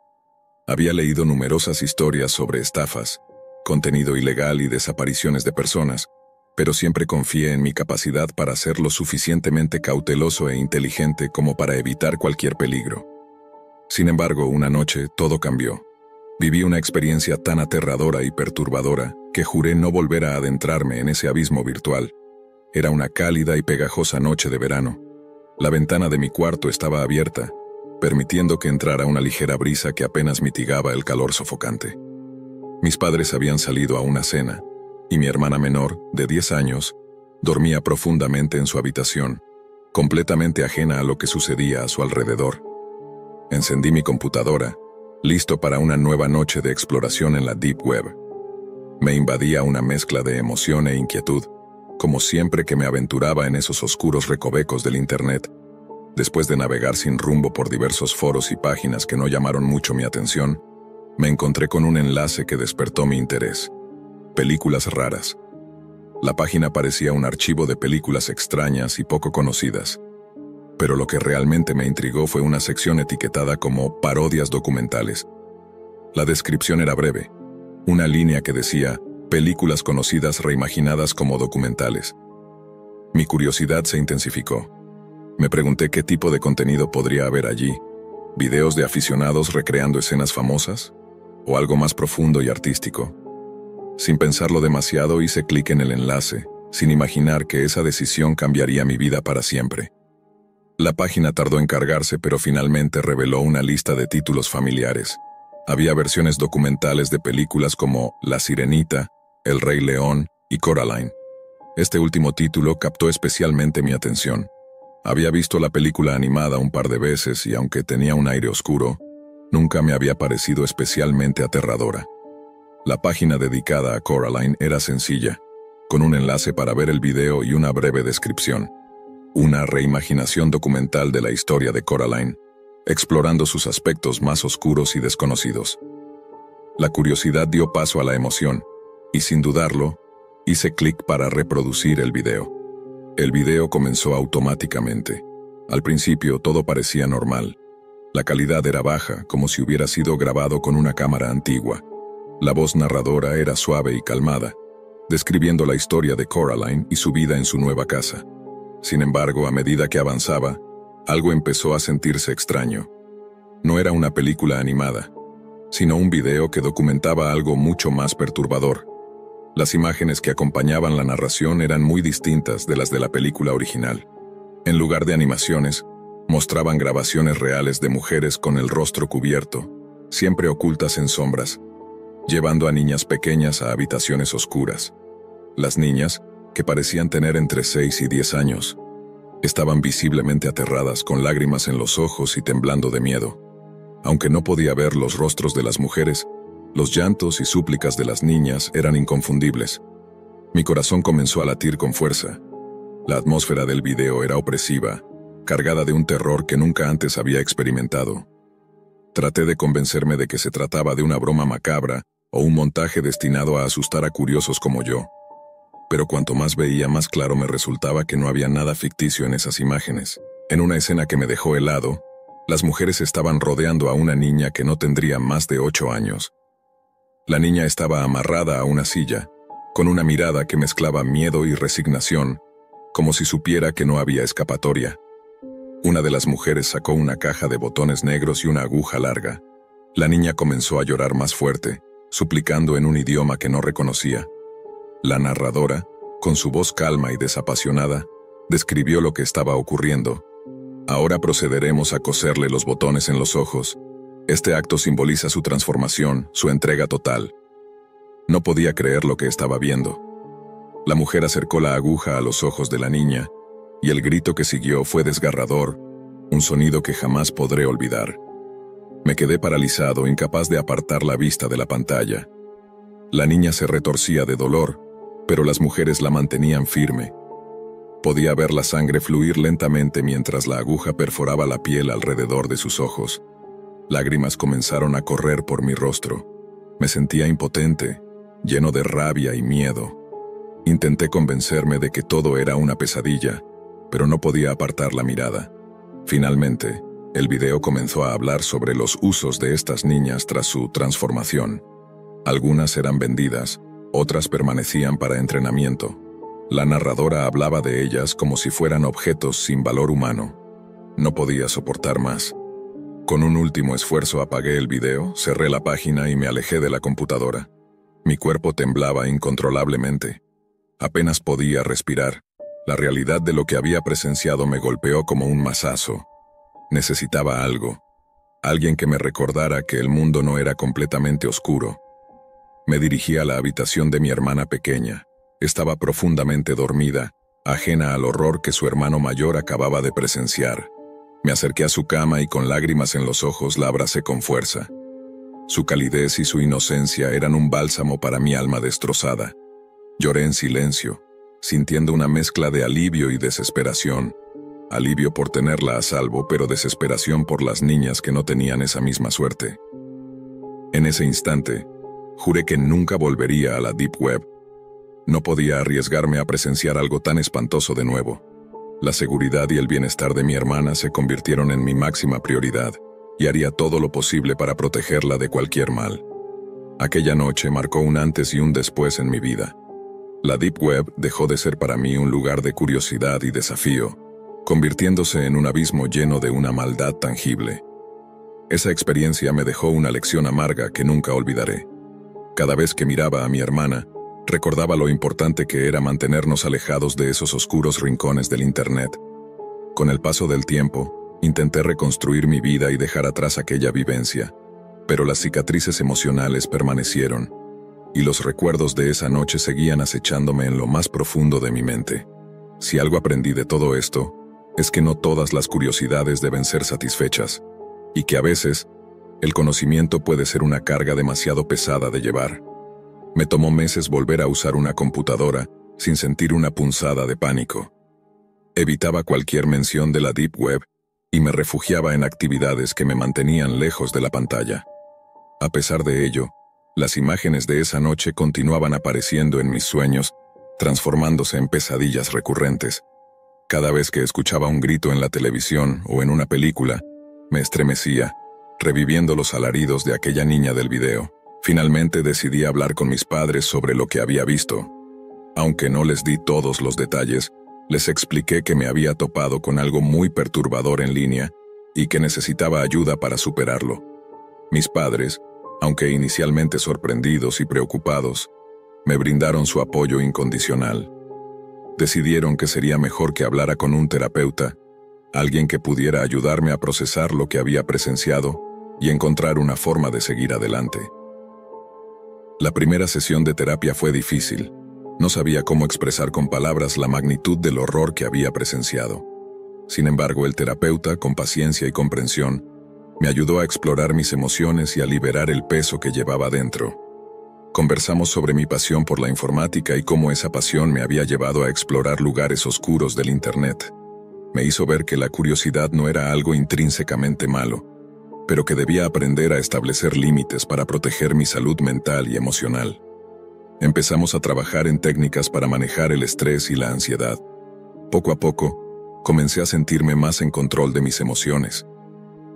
Había leído numerosas historias sobre estafas, contenido ilegal y desapariciones de personas, pero siempre confié en mi capacidad para ser lo suficientemente cauteloso e inteligente como para evitar cualquier peligro. Sin embargo, una noche todo cambió. Viví una experiencia tan aterradora y perturbadora que juré no volver a adentrarme en ese abismo virtual. Era una cálida y pegajosa noche de verano. La ventana de mi cuarto estaba abierta, permitiendo que entrara una ligera brisa que apenas mitigaba el calor sofocante. Mis padres habían salido a una cena, y mi hermana menor, de 10 años, dormía profundamente en su habitación, completamente ajena a lo que sucedía a su alrededor. Encendí mi computadora, listo para una nueva noche de exploración en la Deep Web. Me invadía una mezcla de emoción e inquietud, como siempre que me aventuraba en esos oscuros recovecos del Internet. Después de navegar sin rumbo por diversos foros y páginas que no llamaron mucho mi atención, me encontré con un enlace que despertó mi interés. Películas raras. La página parecía un archivo de películas extrañas y poco conocidas. Pero lo que realmente me intrigó fue una sección etiquetada como parodias documentales. La descripción era breve, una línea que decía, películas conocidas reimaginadas como documentales. Mi curiosidad se intensificó. Me pregunté qué tipo de contenido podría haber allí, videos de aficionados recreando escenas famosas, o algo más profundo y artístico. Sin pensarlo demasiado hice clic en el enlace, sin imaginar que esa decisión cambiaría mi vida para siempre. La página tardó en cargarse, pero finalmente reveló una lista de títulos familiares. Había versiones documentales de películas como La Sirenita, El Rey León y Coraline. Este último título captó especialmente mi atención. Había visto la película animada un par de veces y aunque tenía un aire oscuro, nunca me había parecido especialmente aterradora. La página dedicada a Coraline era sencilla, con un enlace para ver el video y una breve descripción. Una reimaginación documental de la historia de Coraline, explorando sus aspectos más oscuros y desconocidos. La curiosidad dio paso a la emoción, y sin dudarlo, hice clic para reproducir el video. El video comenzó automáticamente. Al principio todo parecía normal. La calidad era baja, como si hubiera sido grabado con una cámara antigua. La voz narradora era suave y calmada, describiendo la historia de Coraline y su vida en su nueva casa. Sin embargo, a medida que avanzaba, algo empezó a sentirse extraño. No era una película animada, sino un video que documentaba algo mucho más perturbador. Las imágenes que acompañaban la narración eran muy distintas de las de la película original. En lugar de animaciones, mostraban grabaciones reales de mujeres con el rostro cubierto, siempre ocultas en sombras, llevando a niñas pequeñas a habitaciones oscuras. Las niñas, que parecían tener entre 6 y 10 años, estaban visiblemente aterradas, con lágrimas en los ojos y temblando de miedo. Aunque no podía ver los rostros de las mujeres, los llantos y súplicas de las niñas eran inconfundibles. Mi corazón comenzó a latir con fuerza. La atmósfera del video era opresiva, cargada de un terror que nunca antes había experimentado. Traté de convencerme de que se trataba de una broma macabra o un montaje destinado a asustar a curiosos como yo. Pero cuanto más veía, más claro me resultaba que no había nada ficticio en esas imágenes. En una escena que me dejó helado, las mujeres estaban rodeando a una niña que no tendría más de 8 años. La niña estaba amarrada a una silla, con una mirada que mezclaba miedo y resignación, como si supiera que no había escapatoria. Una de las mujeres sacó una caja de botones negros y una aguja larga. La niña comenzó a llorar más fuerte, suplicando en un idioma que no reconocía. La narradora, con su voz calma y desapasionada, describió lo que estaba ocurriendo. Ahora procederemos a coserle los botones en los ojos. Este acto simboliza su transformación, su entrega total. No podía creer lo que estaba viendo. La mujer acercó la aguja a los ojos de la niña, y el grito que siguió fue desgarrador, un sonido que jamás podré olvidar. Me quedé paralizado, incapaz de apartar la vista de la pantalla. La niña se retorcía de dolor, pero las mujeres la mantenían firme. Podía ver la sangre fluir lentamente mientras la aguja perforaba la piel alrededor de sus ojos. Lágrimas comenzaron a correr por mi rostro. Me sentía impotente, lleno de rabia y miedo. Intenté convencerme de que todo era una pesadilla, pero no podía apartar la mirada. Finalmente, el video comenzó a hablar sobre los usos de estas niñas tras su transformación. Algunas eran vendidas, otras permanecían para entrenamiento. La narradora hablaba de ellas como si fueran objetos sin valor humano. No podía soportar más. Con un último esfuerzo apagué el video, cerré la página y me alejé de la computadora. Mi cuerpo temblaba incontrolablemente. Apenas podía respirar. La realidad de lo que había presenciado me golpeó como un mazazo. Necesitaba algo. Alguien que me recordara que el mundo no era completamente oscuro. Me dirigí a la habitación de mi hermana pequeña. Estaba profundamente dormida, ajena al horror que su hermano mayor acababa de presenciar. Me acerqué a su cama y con lágrimas en los ojos la abracé con fuerza. Su calidez y su inocencia eran un bálsamo para mi alma destrozada. Lloré en silencio, sintiendo una mezcla de alivio y desesperación. Alivio por tenerla a salvo, pero desesperación por las niñas que no tenían esa misma suerte. En ese instante, juré que nunca volvería a la Deep Web. No podía arriesgarme a presenciar algo tan espantoso de nuevo. La seguridad y el bienestar de mi hermana se convirtieron en mi máxima prioridad, y haría todo lo posible para protegerla de cualquier mal. Aquella noche marcó un antes y un después en mi vida. La Deep Web dejó de ser para mí un lugar de curiosidad y desafío, convirtiéndose en un abismo lleno de una maldad tangible. Esa experiencia me dejó una lección amarga que nunca olvidaré. Cada vez que miraba a mi hermana, recordaba lo importante que era mantenernos alejados de esos oscuros rincones del Internet. Con el paso del tiempo, intenté reconstruir mi vida y dejar atrás aquella vivencia, pero las cicatrices emocionales permanecieron, y los recuerdos de esa noche seguían acechándome en lo más profundo de mi mente. Si algo aprendí de todo esto, es que no todas las curiosidades deben ser satisfechas, y que a veces, el conocimiento puede ser una carga demasiado pesada de llevar. Me tomó meses volver a usar una computadora sin sentir una punzada de pánico. Evitaba cualquier mención de la Deep Web y me refugiaba en actividades que me mantenían lejos de la pantalla. A pesar de ello, las imágenes de esa noche continuaban apareciendo en mis sueños, transformándose en pesadillas recurrentes. Cada vez que escuchaba un grito en la televisión o en una película, me estremecía, reviviendo los alaridos de aquella niña del video. Finalmente decidí hablar con mis padres sobre lo que había visto. Aunque no les di todos los detalles, les expliqué que me había topado con algo muy perturbador en línea y que necesitaba ayuda para superarlo. Mis padres, aunque inicialmente sorprendidos y preocupados, me brindaron su apoyo incondicional. Decidieron que sería mejor que hablara con un terapeuta, alguien que pudiera ayudarme a procesar lo que había presenciado y encontrar una forma de seguir adelante. La primera sesión de terapia fue difícil. No sabía cómo expresar con palabras la magnitud del horror que había presenciado. Sin embargo, el terapeuta, con paciencia y comprensión, Me ayudó a explorar mis emociones y a liberar el peso que llevaba dentro. Conversamos sobre mi pasión por la informática y cómo esa pasión me había llevado a explorar lugares oscuros del Internet. Me hizo ver que la curiosidad no era algo intrínsecamente malo, pero que debía aprender a establecer límites para proteger mi salud mental y emocional. Empezamos a trabajar en técnicas para manejar el estrés y la ansiedad. Poco a poco, comencé a sentirme más en control de mis emociones.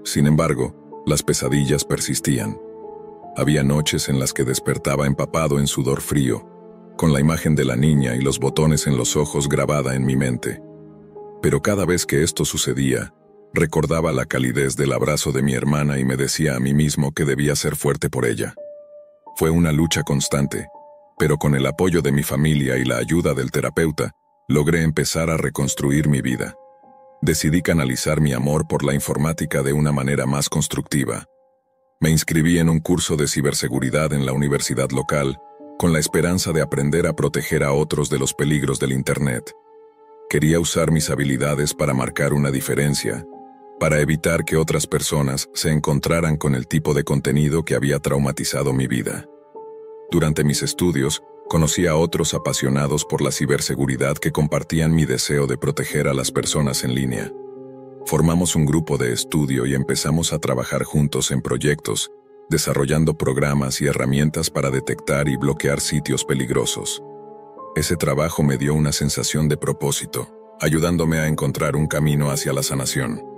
Sin embargo, las pesadillas persistían. Había noches en las que despertaba empapado en sudor frío, con la imagen de la niña y los botones en los ojos grabada en mi mente. Pero cada vez que esto sucedía, recordaba la calidez del abrazo de mi hermana y me decía a mí mismo que debía ser fuerte por ella. Fue una lucha constante, pero con el apoyo de mi familia y la ayuda del terapeuta, logré empezar a reconstruir mi vida. Decidí canalizar mi amor por la informática de una manera más constructiva. Me inscribí en un curso de ciberseguridad en la universidad local, con la esperanza de aprender a proteger a otros de los peligros del Internet. Quería usar mis habilidades para marcar una diferencia, para evitar que otras personas se encontraran con el tipo de contenido que había traumatizado mi vida. Durante mis estudios, conocí a otros apasionados por la ciberseguridad que compartían mi deseo de proteger a las personas en línea. Formamos un grupo de estudio y empezamos a trabajar juntos en proyectos, desarrollando programas y herramientas para detectar y bloquear sitios peligrosos. Ese trabajo me dio una sensación de propósito, ayudándome a encontrar un camino hacia la sanación.